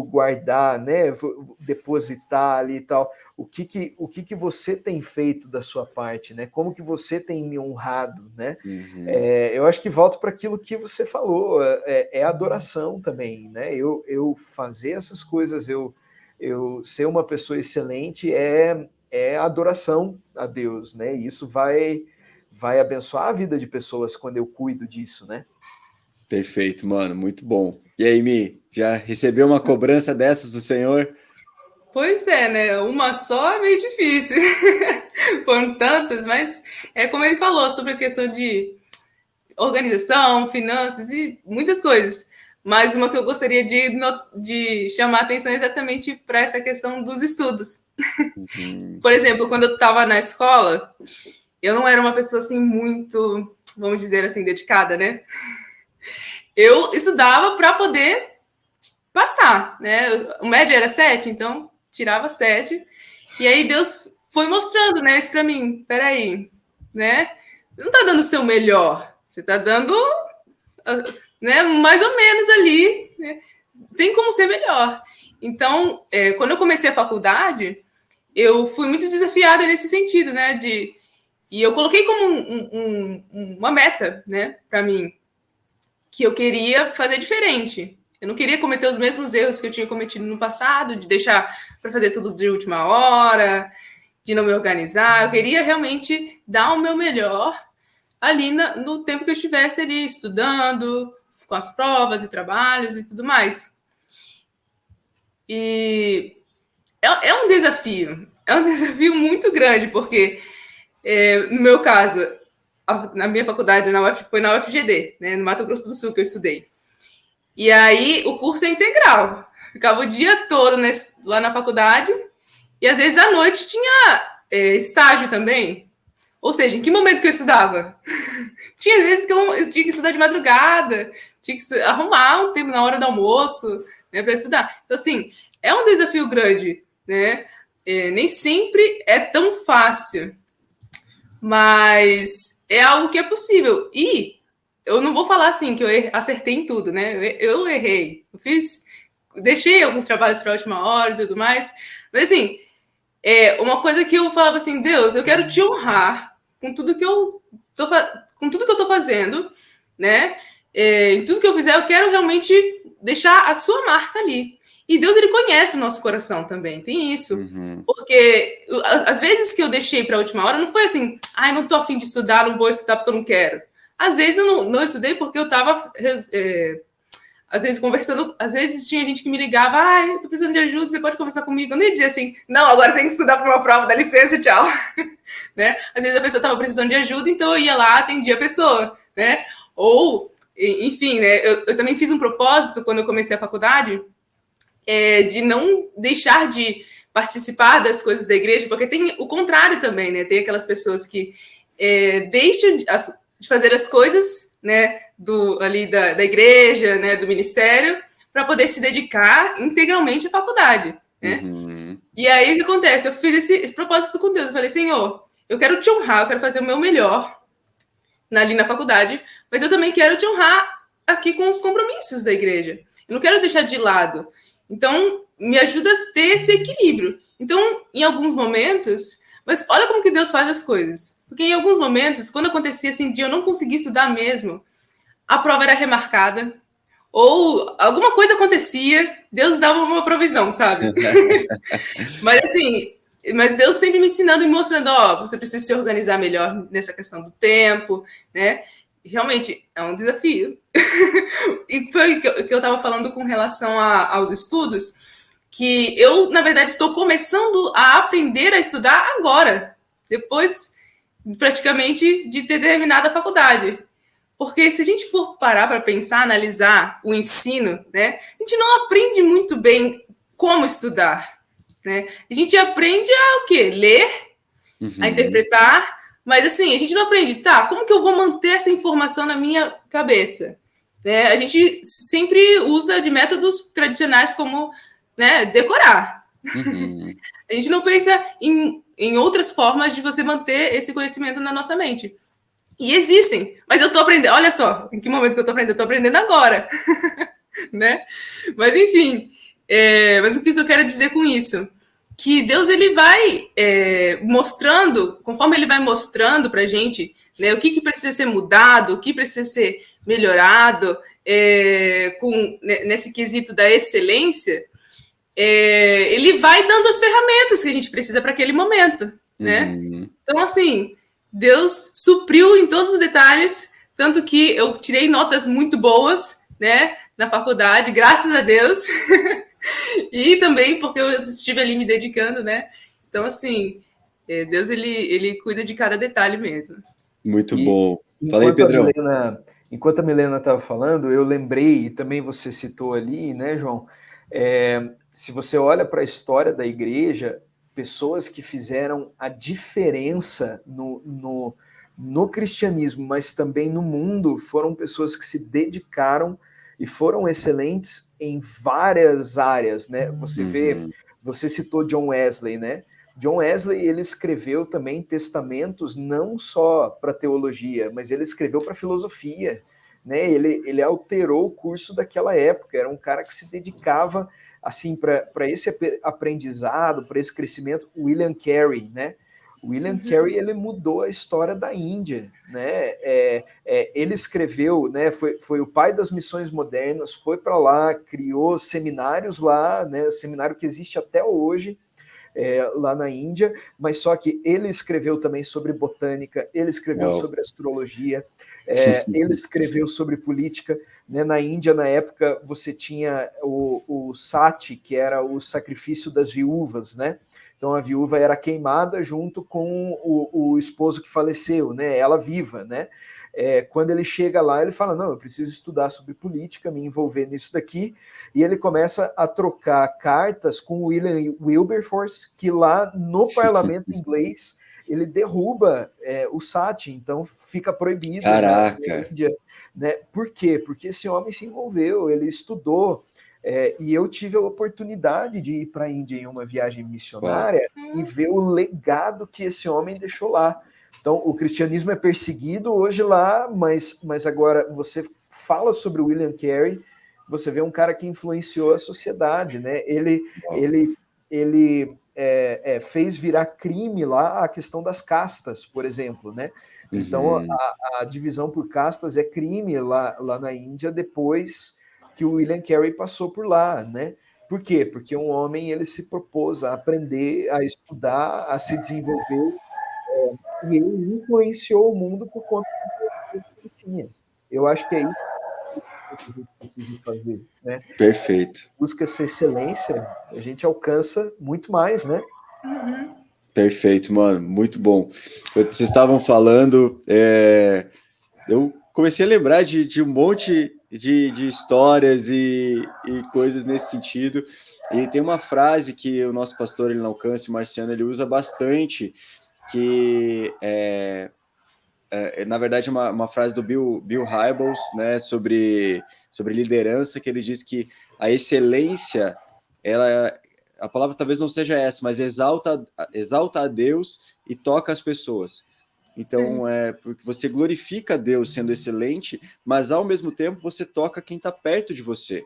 guardar, né? Depositar ali e tal. O que você tem feito da sua parte, né? Como que você tem me honrado, né?
Uhum.
Eu acho que volto para aquilo que você falou, é adoração também, né? Eu fazer essas coisas, eu ser uma pessoa excelente é adoração a Deus, né? E isso vai abençoar a vida de pessoas quando eu cuido disso, né?
Perfeito, mano, muito bom. E aí, Mi, já recebeu uma cobrança dessas do Senhor?
Pois é, né? Uma só é meio difícil. Foram tantas, mas é como ele falou sobre a questão de organização, finanças e muitas coisas. Mas uma que eu gostaria de chamar a atenção exatamente para essa questão dos estudos.
Uhum.
Por exemplo, quando eu estava na escola, eu não era uma pessoa assim muito, vamos dizer assim, dedicada, né? Eu estudava para poder passar, né? O médio era 7, então tirava 7. E aí Deus foi mostrando, né, isso para mim. Peraí, né? Você não está dando o seu melhor, você está dando, né, mais ou menos ali, né? Tem como ser melhor. Então, quando eu comecei a faculdade, eu fui muito desafiada nesse sentido, né? E eu coloquei como uma meta, né, para mim, que eu queria fazer diferente. Eu não queria cometer os mesmos erros que eu tinha cometido no passado, de deixar para fazer tudo de última hora, de não me organizar. Eu queria realmente dar o meu melhor ali no tempo que eu estivesse ali estudando, com as provas e trabalhos e tudo mais. E é um desafio muito grande, porque, no meu caso, na minha faculdade foi na UFGD, né, no Mato Grosso do Sul, que eu estudei. E aí o curso é integral. Ficava o dia todo lá na faculdade, e às vezes à noite tinha estágio também. Ou seja, em que momento que eu estudava? Tinha vezes que eu tinha que estudar de madrugada, tinha que arrumar um tempo na hora do almoço, né, para estudar. Então, assim, é um desafio grande, né? Nem sempre é tão fácil, mas é algo que é possível. E eu não vou falar assim que eu acertei em tudo, né? Eu errei, deixei alguns trabalhos para a última hora e tudo mais, mas assim, uma coisa que eu falava assim, Deus, eu quero te honrar com tudo que eu tô fazendo, né? Em tudo que eu fizer, eu quero realmente deixar a sua marca ali. E Deus, ele conhece o nosso coração também, tem isso.
Uhum.
Porque às vezes que eu deixei para a última hora, não foi assim, ai, não tô afim de estudar, não vou estudar porque eu não quero. Às vezes eu não estudei porque eu estava, às vezes, conversando. Às vezes tinha gente que me ligava, ai, eu tô precisando de ajuda, você pode conversar comigo? Eu nem dizia assim, não, agora tem que estudar para uma prova, dá licença, tchau. Né? Às vezes a pessoa estava precisando de ajuda, então eu ia lá, atendia a pessoa, né? Ou, enfim, né? Eu também fiz um propósito quando eu comecei a faculdade, de não deixar de participar das coisas da igreja, porque tem o contrário também, né? Tem aquelas pessoas que deixam de fazer as coisas, né, ali da igreja, né, do ministério, para poder se dedicar integralmente à faculdade, né?
Uhum.
E aí o que acontece? Eu fiz esse propósito com Deus. Eu falei, Senhor, eu quero te honrar, eu quero fazer o meu melhor ali na faculdade, mas eu também quero te honrar aqui com os compromissos da igreja. Eu não quero deixar de lado. Então, me ajuda a ter esse equilíbrio. Então, em alguns momentos, mas olha como que Deus faz as coisas. Porque em alguns momentos, quando acontecia assim, de eu não conseguir estudar mesmo, a prova era remarcada, ou alguma coisa acontecia, Deus dava uma provisão, sabe? Mas assim, mas Deus sempre me ensinando e me mostrando, ó, você precisa se organizar melhor nessa questão do tempo, né? Realmente é um desafio. E foi o que eu estava falando com relação aos estudos, que eu, na verdade, estou começando a aprender a estudar agora, depois praticamente de ter terminado a faculdade. Porque se a gente for parar para pensar, analisar o ensino, né, a gente não aprende muito bem como estudar, né? A gente aprende a o quê? Ler, a interpretar, mas assim, a gente não aprende, tá, como que eu vou manter essa informação na minha cabeça? Né? A gente sempre usa de métodos tradicionais como, né, decorar.
Uhum.
A gente não pensa em outras formas de você manter esse conhecimento na nossa mente. E existem, mas eu tô aprendendo, olha só, em que momento que eu tô aprendendo? Eu tô aprendendo agora, né? Mas enfim, mas o que eu quero dizer com isso? Que Deus, ele vai mostrando, conforme ele vai mostrando pra gente, né, o que precisa ser mudado, o que precisa ser melhorado, nesse quesito da excelência, ele vai dando as ferramentas que a gente precisa para aquele momento, né?
Uhum.
Então, assim, Deus supriu em todos os detalhes, tanto que eu tirei notas muito boas, né, na faculdade, graças a Deus, e também porque eu estive ali me dedicando, né? Então, assim, Deus, ele cuida de cada detalhe mesmo.
Muito bom. Fala aí, Pedrão.
Enquanto a Milena estava falando, eu lembrei, e também você citou ali, né, João? Se você olha para a história da igreja, pessoas que fizeram a diferença no cristianismo, mas também no mundo, foram pessoas que se dedicaram e foram excelentes em várias áreas, né? Você vê, você citou John Wesley, né? John Wesley, ele escreveu também testamentos não só para teologia, mas ele escreveu para filosofia, né? Ele alterou o curso daquela época, era um cara que se dedicava assim para esse aprendizado, para esse crescimento. William Carey, né? William Carey, ele mudou a história da Índia, né? Ele escreveu, né? Foi o pai das missões modernas, foi para lá, criou seminários lá, né? O seminário que existe até hoje, lá na Índia, mas só que ele escreveu também sobre botânica, ele escreveu sobre astrologia, ele escreveu sobre política, né? Na Índia, na época, você tinha o sati, que era o sacrifício das viúvas, né? Então a viúva era queimada junto com o esposo que faleceu, né? Ela viva, né? Quando ele chega lá, ele fala, não, eu preciso estudar sobre política, me envolver nisso daqui, e ele começa a trocar cartas com William Wilberforce, que lá no parlamento inglês, ele derruba o sati, então fica proibido.
Caraca!
Na Índia, né? Por quê? Porque esse homem se envolveu, ele estudou, e eu tive a oportunidade de ir para a Índia em uma viagem missionária e ver o legado que esse homem deixou lá. Então, o cristianismo é perseguido hoje lá, mas agora você fala sobre o William Carey, você vê um cara que influenciou a sociedade, né? Ele fez virar crime lá a questão das castas, por exemplo, né? Então, a divisão por castas é crime lá na Índia depois que o William Carey passou por lá, né? Por quê? Porque um homem, ele se propôs a aprender, a estudar, a se desenvolver, e ele influenciou o mundo por conta do que ele tinha. Eu acho que é isso que a gente precisa fazer, né?
Perfeito.
Busca essa excelência, a gente alcança muito mais, né?
Perfeito, mano, muito bom. Vocês estavam falando, eu comecei a lembrar de um monte de histórias e coisas nesse sentido, e tem uma frase que o nosso pastor, ele não alcança, o Marciano, ele usa bastante, que na verdade uma frase do Bill Hybels, né, sobre liderança, que ele diz que a excelência, a palavra talvez não seja essa, mas exalta a Deus e toca as pessoas. Então, porque você glorifica a Deus sendo excelente, mas ao mesmo tempo você toca quem está perto de você.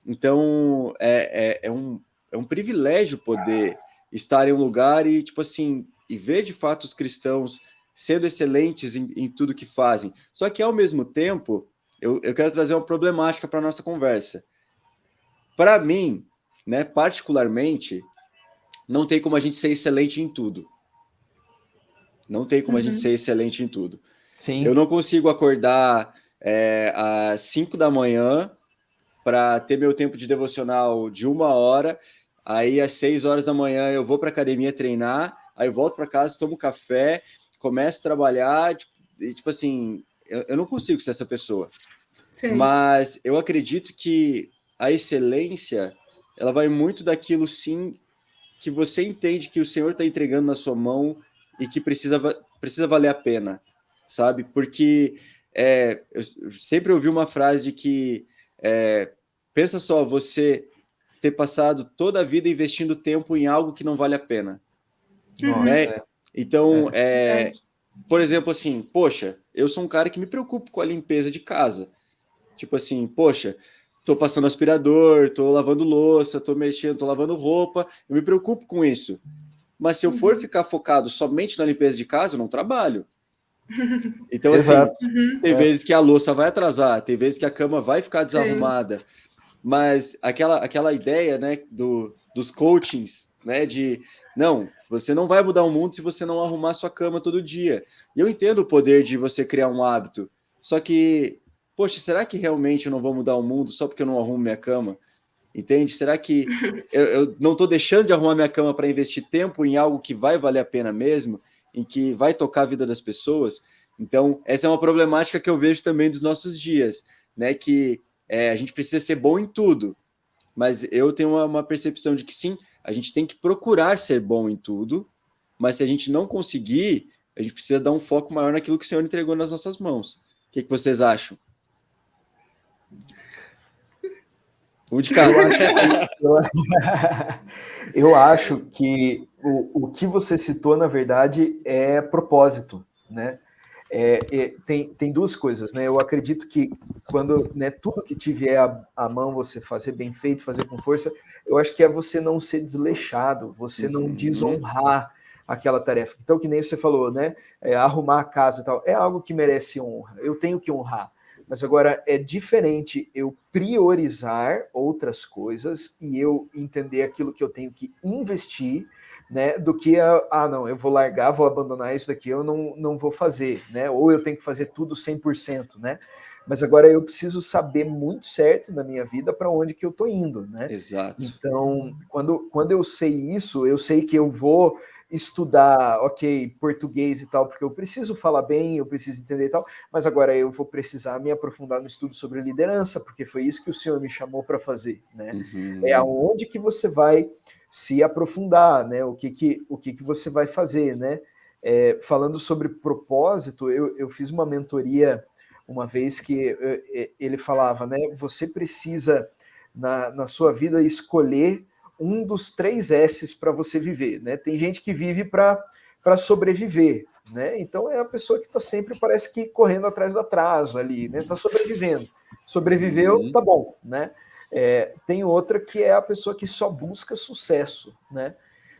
Então, é um privilégio poder estar em um lugar e, tipo assim, e ver de fato os cristãos sendo excelentes em tudo que fazem. Só que, ao mesmo tempo, eu quero trazer uma problemática para a nossa conversa. Para mim, né, particularmente, não tem como a gente ser excelente em tudo. Não tem como a gente ser excelente em tudo.
Sim.
Eu não consigo acordar às 5 da manhã para ter meu tempo de devocional de 1 hora, aí às 6 horas da manhã eu vou para a academia treinar, aí eu volto para casa, tomo café, começo a trabalhar, e, tipo assim, eu não consigo ser essa pessoa. Sim. Mas eu acredito que a excelência, ela vai muito daquilo, sim, que você entende que o Senhor está entregando na sua mão e que precisa valer a pena, sabe? Porque eu sempre ouvi uma frase de que pensa só, você ter passado toda a vida investindo tempo em algo que não vale a pena. Né? Então, por exemplo, assim, poxa, eu sou um cara que me preocupo com a limpeza de casa. Tipo assim, poxa, tô passando aspirador, tô lavando louça, tô mexendo, tô lavando roupa, eu me preocupo com isso. Mas se eu for ficar focado somente na limpeza de casa, eu não trabalho. Então, assim, tem vezes que a louça vai atrasar, tem vezes que a cama vai ficar desarrumada. Mas aquela ideia, né, dos coachings, né, de não, você não vai mudar o mundo se você não arrumar sua cama todo dia. E eu entendo o poder de você criar um hábito, só que, poxa, será que realmente eu não vou mudar o mundo só porque eu não arrumo minha cama? Entende? Será que eu não estou deixando de arrumar minha cama para investir tempo em algo que vai valer a pena mesmo, em que vai tocar a vida das pessoas? Então, essa é uma problemática que eu vejo também dos nossos dias, né, que a gente precisa ser bom em tudo, mas eu tenho uma percepção de que sim, a gente tem que procurar ser bom em tudo, mas se a gente não conseguir, a gente precisa dar um foco maior naquilo que o Senhor entregou nas nossas mãos. O que vocês acham? Um de cada.
Eu acho que o que você citou, na verdade, é propósito, né? Tem duas coisas, né? Eu acredito que quando, né, tudo que tiver à mão você fazer bem feito, fazer com força, eu acho que é você não ser desleixado, você não desonrar, aquela tarefa. Então, que nem você falou, né? Arrumar a casa e tal, é algo que merece honra. Eu tenho que honrar. Mas agora é diferente eu priorizar outras coisas e eu entender aquilo que eu tenho que investir, né, do que não, eu vou largar, vou abandonar isso daqui, eu não vou fazer, né? Ou eu tenho que fazer tudo 100%, né? Mas agora eu preciso saber muito certo na minha vida para onde que eu estou indo, né?
Exato.
Então, quando eu sei isso, eu sei que eu vou estudar, ok, português e tal, porque eu preciso falar bem, eu preciso entender e tal, mas agora eu vou precisar me aprofundar no estudo sobre liderança, porque foi isso que o Senhor me chamou para fazer, né? É aonde que você vai se aprofundar, né? O que você vai fazer, né? Falando sobre propósito, eu fiz uma mentoria uma vez que ele falava, né? Você precisa, na sua vida, escolher um dos 3 S's para você viver, né? Tem gente que vive para sobreviver, né? Então é a pessoa que está sempre, parece que, correndo atrás do atraso ali, né? Está sobrevivendo. Sobreviveu, tá bom, né? Tem outra que é a pessoa que só busca sucesso, né?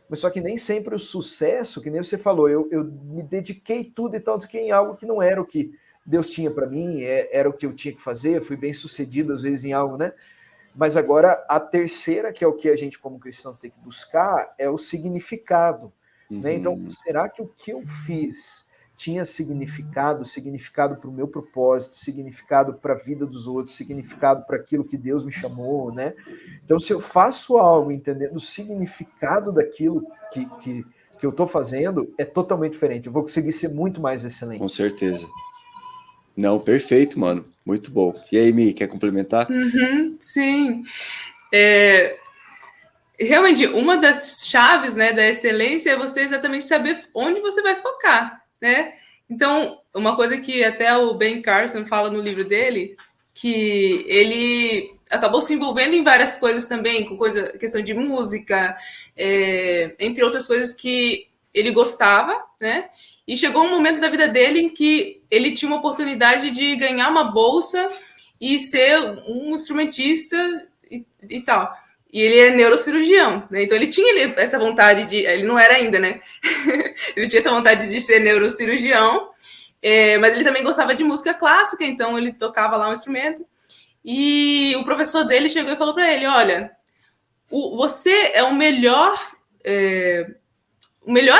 Mas só que nem sempre o sucesso, que nem você falou, eu me dediquei tudo e tal, em algo que não era o que Deus tinha para mim, era o que eu tinha que fazer, fui bem sucedido às vezes em algo, né? Mas agora a terceira, que é o que a gente como cristão tem que buscar, é o significado, né? Então, será que o que eu fiz tinha significado para o meu propósito, significado para a vida dos outros, significado para aquilo que Deus me chamou, né? Então, se eu faço algo entendendo o significado daquilo que eu estou fazendo, é totalmente diferente. Eu vou conseguir ser muito mais excelente.
Com certeza. Não, perfeito, mano. Muito bom. E aí, Mi, quer complementar?
Sim. Realmente, uma das chaves, né, da excelência é você exatamente saber onde você vai focar, né? Então, uma coisa que até o Ben Carson fala no livro dele, que ele acabou se envolvendo em várias coisas também, com questão de música, entre outras coisas que ele gostava, né? E chegou um momento da vida dele em que ele tinha uma oportunidade de ganhar uma bolsa e ser um instrumentista e tal. E ele é neurocirurgião, né? Então ele tinha essa vontade de... Ele não era ainda, né? Ele tinha essa vontade de ser neurocirurgião, mas ele também gostava de música clássica, então ele tocava lá um instrumento. E o professor dele chegou e falou para ele, olha, você é o melhor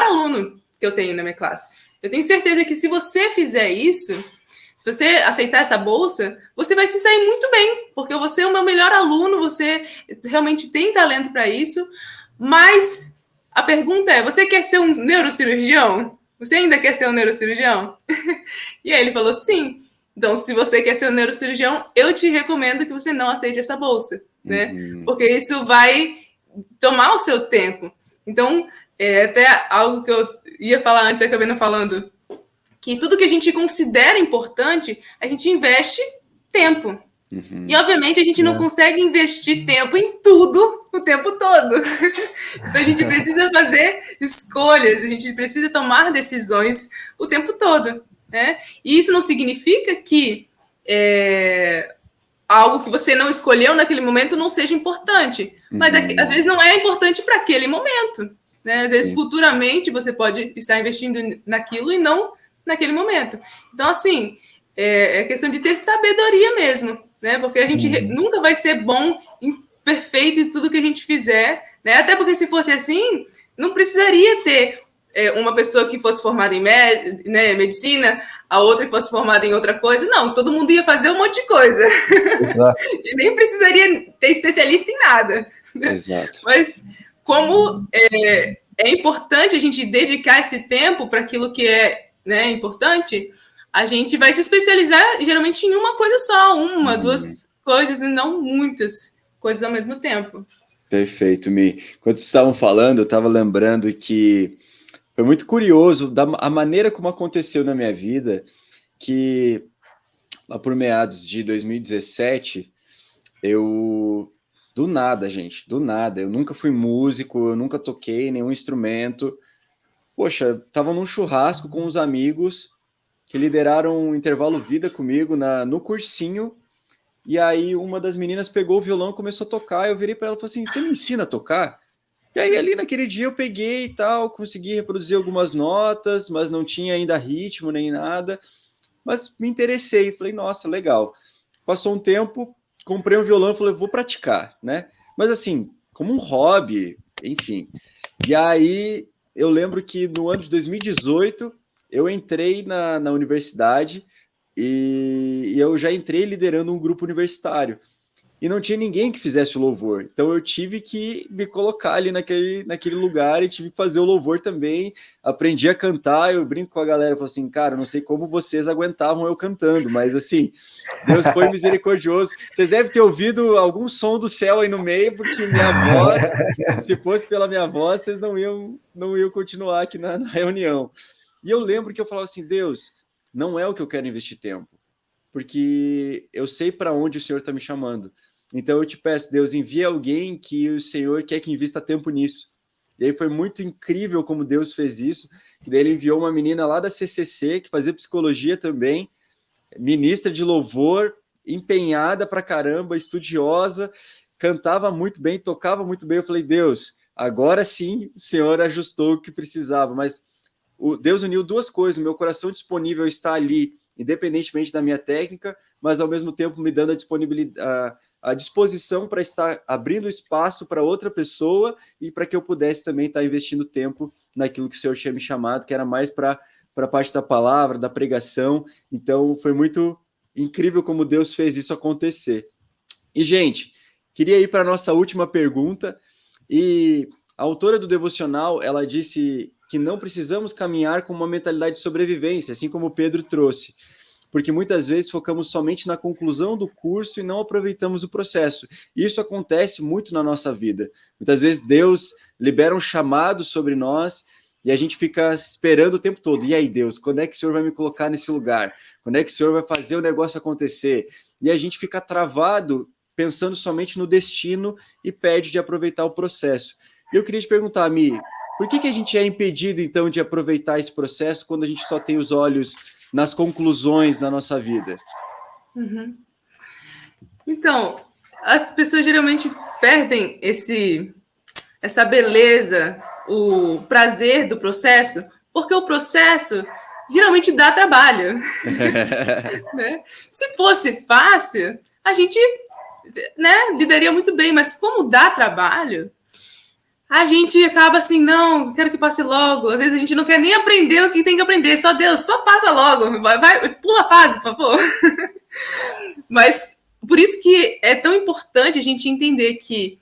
aluno que eu tenho na minha classe. Eu tenho certeza que se você fizer isso, se você aceitar essa bolsa, você vai se sair muito bem, porque você é o meu melhor aluno, você realmente tem talento para isso, mas a pergunta é, você quer ser um neurocirurgião? Você ainda quer ser um neurocirurgião? E aí ele falou, sim. Então, se você quer ser um neurocirurgião, eu te recomendo que você não aceite essa bolsa, né? Porque isso vai tomar o seu tempo. Então, até algo que eu ia falar antes, eu acabei não falando, que tudo que a gente considera importante, a gente investe tempo. E, obviamente, a gente não consegue investir tempo em tudo o tempo todo. Então, a gente precisa fazer escolhas, a gente precisa tomar decisões o tempo todo, né? E isso não significa que algo que você não escolheu naquele momento não seja importante. Mas, às vezes, não é importante para aquele momento, né? Às vezes, futuramente, você pode estar investindo naquilo e não naquele momento. Então, assim, é questão de ter sabedoria mesmo, né? Porque a gente nunca vai ser bom, perfeito em tudo que a gente fizer, né? Até porque se fosse assim, não precisaria ter uma pessoa que fosse formada em medicina, a outra que fosse formada em outra coisa. Não, todo mundo ia fazer um monte de coisa.
Exato.
E nem precisaria ter especialista em nada.
Exato.
Mas como é importante a gente dedicar esse tempo para aquilo que é, né, importante, a gente vai se especializar geralmente em uma coisa só, duas coisas, e não muitas coisas ao mesmo tempo.
Perfeito, Mi. Quando vocês estavam falando, eu estava lembrando que foi muito curioso a maneira como aconteceu na minha vida, que lá por meados de 2017, do nada, eu nunca fui músico, eu nunca toquei nenhum instrumento. Poxa, estava num churrasco com uns amigos que lideraram um intervalo vida comigo no cursinho, e aí uma das meninas pegou o violão e começou a tocar, eu virei para ela e falei assim, você me ensina a tocar? E aí, ali naquele dia, eu peguei e tal, consegui reproduzir algumas notas, mas não tinha ainda ritmo nem nada. Mas me interessei, falei, nossa, legal. Passou um tempo, comprei um violão e falei, vou praticar, né? Mas assim, como um hobby, enfim. E aí, eu lembro que no ano de 2018, eu entrei na universidade e eu já entrei liderando um grupo universitário. E não tinha ninguém que fizesse o louvor. Então eu tive que me colocar ali naquele lugar e tive que fazer o louvor também. Aprendi a cantar, eu brinco com a galera, falo assim, cara, não sei como vocês aguentavam eu cantando, mas assim, Deus foi misericordioso. Vocês devem ter ouvido algum som do céu aí no meio, porque minha voz, se fosse pela minha voz, vocês não iam continuar aqui na reunião. E eu lembro que eu falava assim, Deus, não é o que eu quero investir tempo, porque eu sei para onde o Senhor está me chamando. Então eu te peço, Deus, envia alguém que o Senhor quer que invista tempo nisso. E aí foi muito incrível como Deus fez isso, que daí ele enviou uma menina lá da CCC, que fazia psicologia também, ministra de louvor, empenhada pra caramba, estudiosa, cantava muito bem, tocava muito bem. Eu falei, Deus, agora sim o Senhor ajustou o que precisava. Mas Deus uniu duas coisas, o meu coração disponível está ali, independentemente da minha técnica, mas ao mesmo tempo me dando a disponibilidade, a disposição para estar abrindo espaço para outra pessoa e para que eu pudesse também estar investindo tempo naquilo que o Senhor tinha me chamado, que era mais para a parte da palavra, da pregação. Então, foi muito incrível como Deus fez isso acontecer. E, gente, queria ir para a nossa última pergunta. E a autora do devocional, ela disse que não precisamos caminhar com uma mentalidade de sobrevivência, assim como o Pedro trouxe, porque muitas vezes focamos somente na conclusão do curso e não aproveitamos o processo. Isso acontece muito na nossa vida. Muitas vezes Deus libera um chamado sobre nós e a gente fica esperando o tempo todo. E aí, Deus, quando é que o Senhor vai me colocar nesse lugar? Quando é que o Senhor vai fazer o negócio acontecer? E a gente fica travado pensando somente no destino e perde de aproveitar o processo. E eu queria te perguntar, Mi, por que a gente é impedido, então, de aproveitar esse processo quando a gente só tem os olhos nas conclusões da nossa vida?
Uhum. Então, as pessoas geralmente perdem essa beleza, o prazer do processo, porque o processo geralmente dá trabalho. Né? Se fosse fácil, a gente, né, lidaria muito bem, mas como dá trabalho, a gente acaba assim, não, quero que passe logo. Às vezes a gente não quer nem aprender o que tem que aprender. Só Deus, só passa logo. Vai, pula a fase, por favor. Mas por isso que é tão importante a gente entender que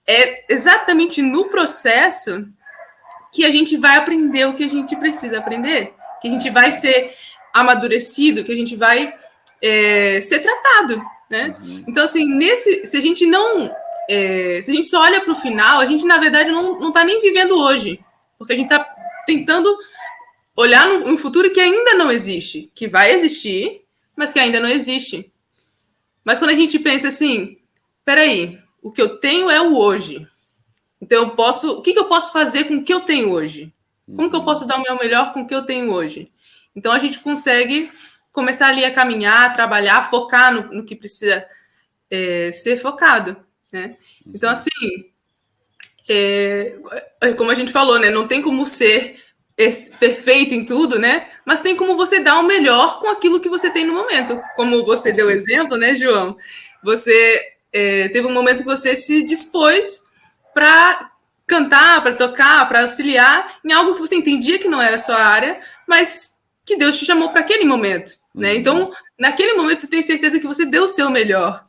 é exatamente no processo que a gente vai aprender o que a gente precisa aprender. Que a gente vai ser amadurecido, que a gente vai ser tratado, né? Uhum. Então, assim, se a gente não... se a gente só olha para o final, a gente, na verdade, não está nem vivendo hoje. Porque a gente está tentando olhar no futuro que ainda não existe. Que vai existir, mas que ainda não existe. Mas quando a gente pensa assim, peraí, o que eu tenho é o hoje. Então, o que eu posso fazer com o que eu tenho hoje? Como que eu posso dar o meu melhor com o que eu tenho hoje? Então, a gente consegue começar ali a caminhar, a trabalhar, focar no que precisa ser focado. Né? Então, assim, como a gente falou, né? Não tem como ser perfeito em tudo, né? Mas tem como você dar o melhor com aquilo que você tem no momento. Como você deu exemplo, né, João? Você teve um momento que você se dispôs para cantar, para tocar, para auxiliar em algo que você entendia que não era a sua área, mas que Deus te chamou para aquele momento. Né? Então, naquele momento, eu tenho certeza que você deu o seu melhor.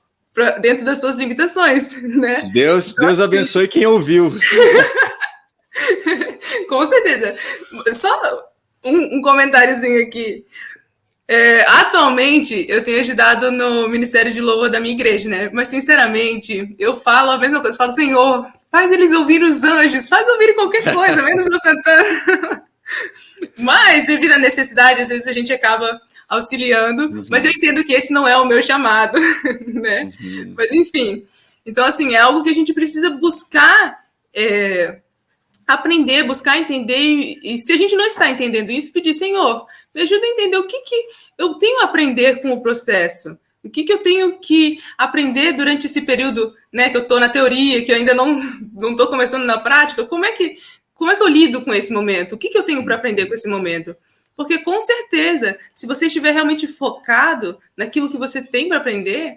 Dentro das suas limitações, né?
Deus abençoe quem ouviu.
Com certeza. Só um comentáriozinho aqui. Atualmente, eu tenho ajudado no Ministério de Louvor da minha igreja, né? Mas, sinceramente, eu falo a mesma coisa. Eu falo, Senhor, faz eles ouvirem os anjos, faz ouvirem qualquer coisa, menos eu cantando. Mas, devido à necessidade, às vezes a gente acaba auxiliando, mas eu entendo que esse não é o meu chamado, né? Mas, enfim. Então, assim, é algo que a gente precisa buscar aprender, buscar entender, e se a gente não está entendendo isso, pedir, Senhor, me ajuda a entender o que eu tenho a aprender com o processo, O que eu tenho que aprender durante esse período, né, que eu estou na teoria, que eu ainda não estou começando na prática? Como é que eu lido com esse momento? O que eu tenho para aprender com esse momento? Porque, com certeza, se você estiver realmente focado naquilo que você tem para aprender,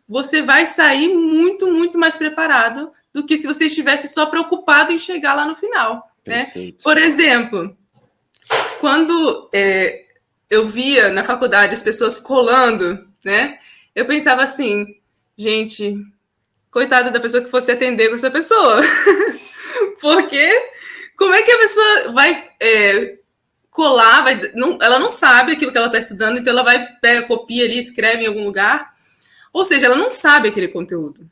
você vai sair muito, muito mais preparado do que se você estivesse só preocupado em chegar lá no final. Né? Por exemplo, quando eu via na faculdade as pessoas colando, né? Eu pensava assim, gente, coitada da pessoa que fosse atender com essa pessoa. Porque como é que a pessoa vai colar, ela não sabe aquilo que ela está estudando, então ela vai, pega, copia ali, escreve em algum lugar, ou seja, ela não sabe aquele conteúdo.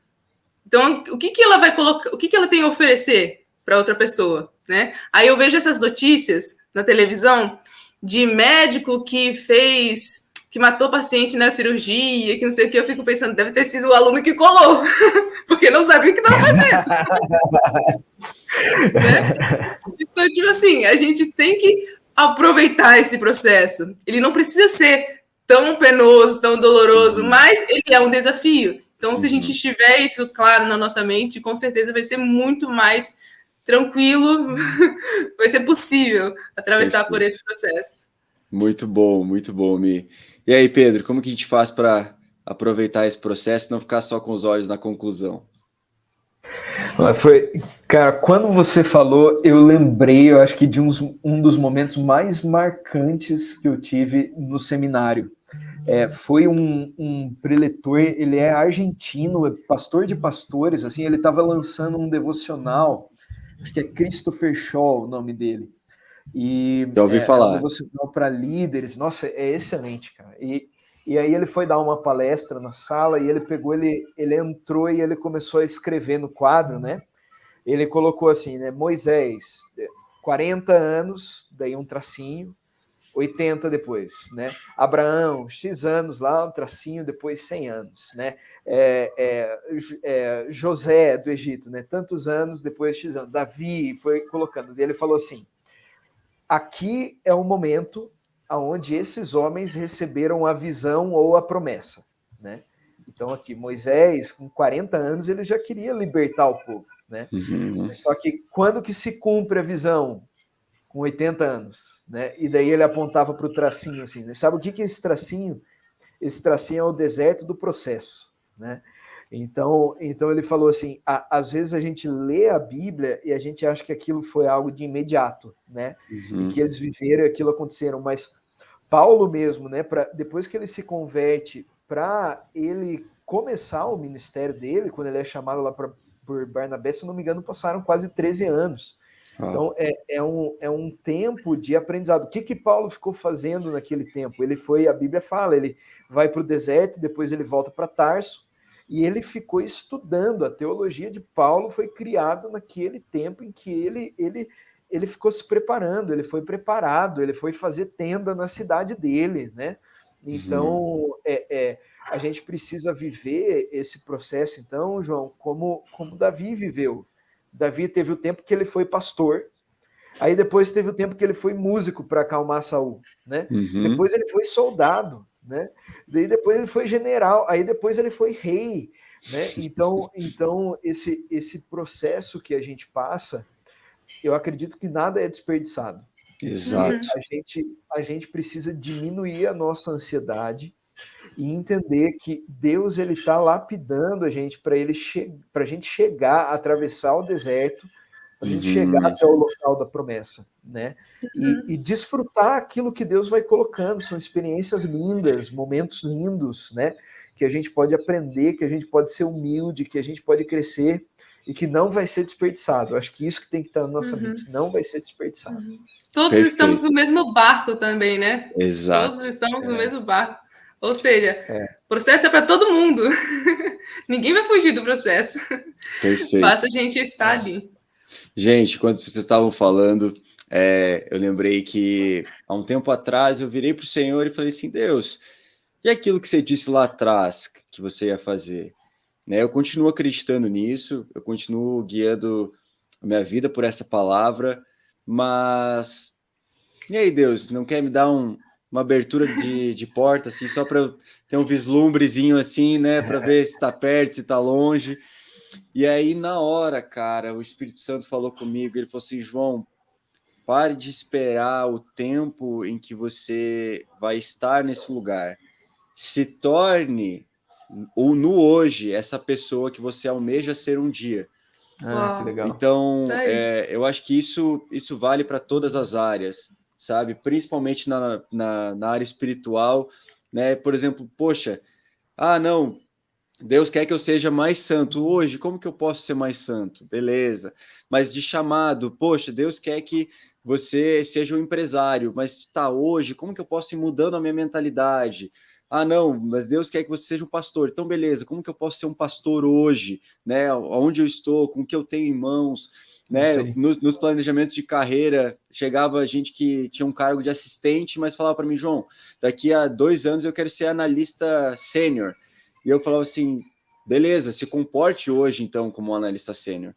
Então, o que ela vai colocar, o que ela tem a oferecer para outra pessoa, né? Aí eu vejo essas notícias na televisão de médico que matou paciente na cirurgia, que não sei o que, eu fico pensando, deve ter sido o aluno que colou, porque não sabia o que estava fazendo. Né? Então, tipo assim, a gente tem que aproveitar esse processo. Ele não precisa ser tão penoso, tão doloroso, mas ele é um desafio. Então, se a gente tiver isso claro na nossa mente, com certeza vai ser muito mais tranquilo, vai ser possível atravessar por esse processo.
Muito bom, Mi. E aí, Pedro, como que a gente faz para aproveitar esse processo e não ficar só com os olhos na conclusão?
Cara, quando você falou, eu lembrei, eu acho que de um dos momentos mais marcantes que eu tive no seminário. Foi um preletor, ele é argentino, é pastor de pastores, assim, ele estava lançando um devocional, acho que é Christopher Shaw o nome dele. E
já ouvi falar.
É um devocional para líderes, nossa, é excelente, cara. E aí ele foi dar uma palestra na sala e ele entrou e ele começou a escrever no quadro, né? Ele colocou assim, né? Moisés, 40 anos, daí um tracinho, 80 depois, né? Abraão, X anos lá, um tracinho, depois 100 anos, né? José do Egito, né? Tantos anos, depois X anos. Davi, foi colocando. Ele falou assim, aqui é o momento onde esses homens receberam a visão ou a promessa, né? Então aqui, Moisés, com 40 anos, ele já queria libertar o povo, né? Só que quando que se cumpre a visão? Com 80 anos, né? E daí ele apontava para o tracinho assim, né? Sabe o que é esse tracinho? Esse tracinho é o deserto do processo, né? Então ele falou assim, às vezes a gente lê a Bíblia e a gente acha que aquilo foi algo de imediato, né? E que eles viveram e aquilo aconteceram, mas Paulo mesmo, né? Depois que ele se converte, para ele começar o ministério dele, quando ele é chamado lá por Barnabé, se não me engano, passaram quase 13 anos. Então, é um tempo de aprendizado. O que Paulo ficou fazendo naquele tempo? A Bíblia fala, ele vai para o deserto, depois ele volta para Tarso, e ele ficou estudando. A teologia de Paulo foi criada naquele tempo em que ele ficou se preparando, ele foi preparado, ele foi fazer tenda na cidade dele, né? Então, a gente precisa viver esse processo, então, João, como Davi viveu. Davi teve o tempo que ele foi pastor, aí depois teve o tempo que ele foi músico para acalmar Saul, né? Depois ele foi soldado, né? Daí depois ele foi general, aí depois ele foi rei, né? Então esse processo que a gente passa, eu acredito que nada é desperdiçado.
Exato.
A gente precisa diminuir a nossa ansiedade e entender que Deus ele está lapidando a gente para a gente chegar, atravessar o deserto, para a gente chegar até o local da promessa, né? E desfrutar aquilo que Deus vai colocando. São experiências lindas, momentos lindos, né? Que a gente pode aprender, que a gente pode ser humilde, que a gente pode crescer e que não vai ser desperdiçado. Eu acho que isso que tem que estar na nossa mente, não vai ser desperdiçado.
Todos estamos no mesmo barco também, né?
Exato.
Todos estamos no mesmo barco. Ou seja, o processo é para todo mundo. Ninguém vai fugir do processo.
Perfeito.
Basta a gente estar ali.
Gente, quando vocês estavam falando, eu lembrei que há um tempo atrás eu virei para o Senhor e falei assim, Deus, e aquilo que você disse lá atrás que você ia fazer? Né? Eu continuo acreditando nisso, eu continuo guiando a minha vida por essa palavra, mas... E aí, Deus, não quer me dar um uma abertura de porta, assim, só para ter um vislumbrezinho, assim, né, para ver se está perto, se está longe. E aí, na hora, cara, o Espírito Santo falou comigo, ele falou assim, João, pare de esperar o tempo em que você vai estar nesse lugar. Se torne, ou no hoje, essa pessoa que você almeja ser um dia.
Que legal.
Então, eu acho que isso vale para todas as áreas, sabe? Principalmente na área espiritual, né? Por exemplo, poxa, não, Deus quer que eu seja mais santo hoje, como que eu posso ser mais santo? Beleza. Mas de chamado, poxa, Deus quer que você seja um empresário, mas tá, hoje, como que eu posso ir mudando a minha mentalidade? Não, mas Deus quer que você seja um pastor. Então, beleza, como que eu posso ser um pastor hoje, né? Onde eu estou, com o que eu tenho em mãos, né? Nos planejamentos de carreira, chegava gente que tinha um cargo de assistente, mas falava para mim, João, daqui a 2 anos eu quero ser analista sênior. E eu falava assim, beleza, se comporte hoje, então, como um analista sênior.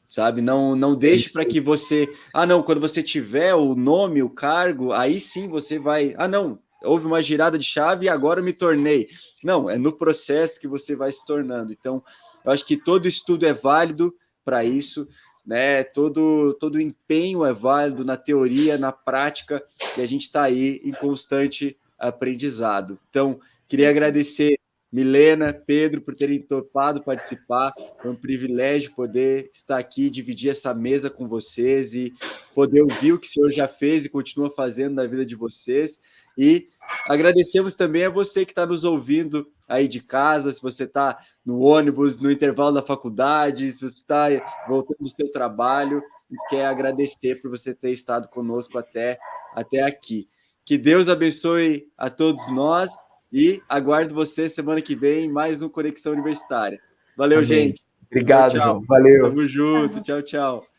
Sabe? Não deixe para que você... não, quando você tiver o nome, o cargo, aí sim você vai... não, houve uma girada de chave e agora eu me tornei. Não, é no processo que você vai se tornando. Então, eu acho que todo estudo é válido para isso, né? Todo empenho é válido na teoria, na prática, e a gente está aí em constante aprendizado. Então, queria agradecer Milena, Pedro, por terem topado participar. Foi um privilégio poder estar aqui, dividir essa mesa com vocês e poder ouvir o que o senhor já fez e continua fazendo na vida de vocês. E agradecemos também a você que está nos ouvindo aí de casa, se você está no ônibus, no intervalo da faculdade, se você está voltando do seu trabalho, e quer agradecer por você ter estado conosco até aqui. Que Deus abençoe a todos nós. E aguardo você semana que vem em mais um Conexão Universitária. Valeu, gente.
Obrigado,
tchau, tchau.
João. Valeu.
Tamo junto. Tchau, tchau.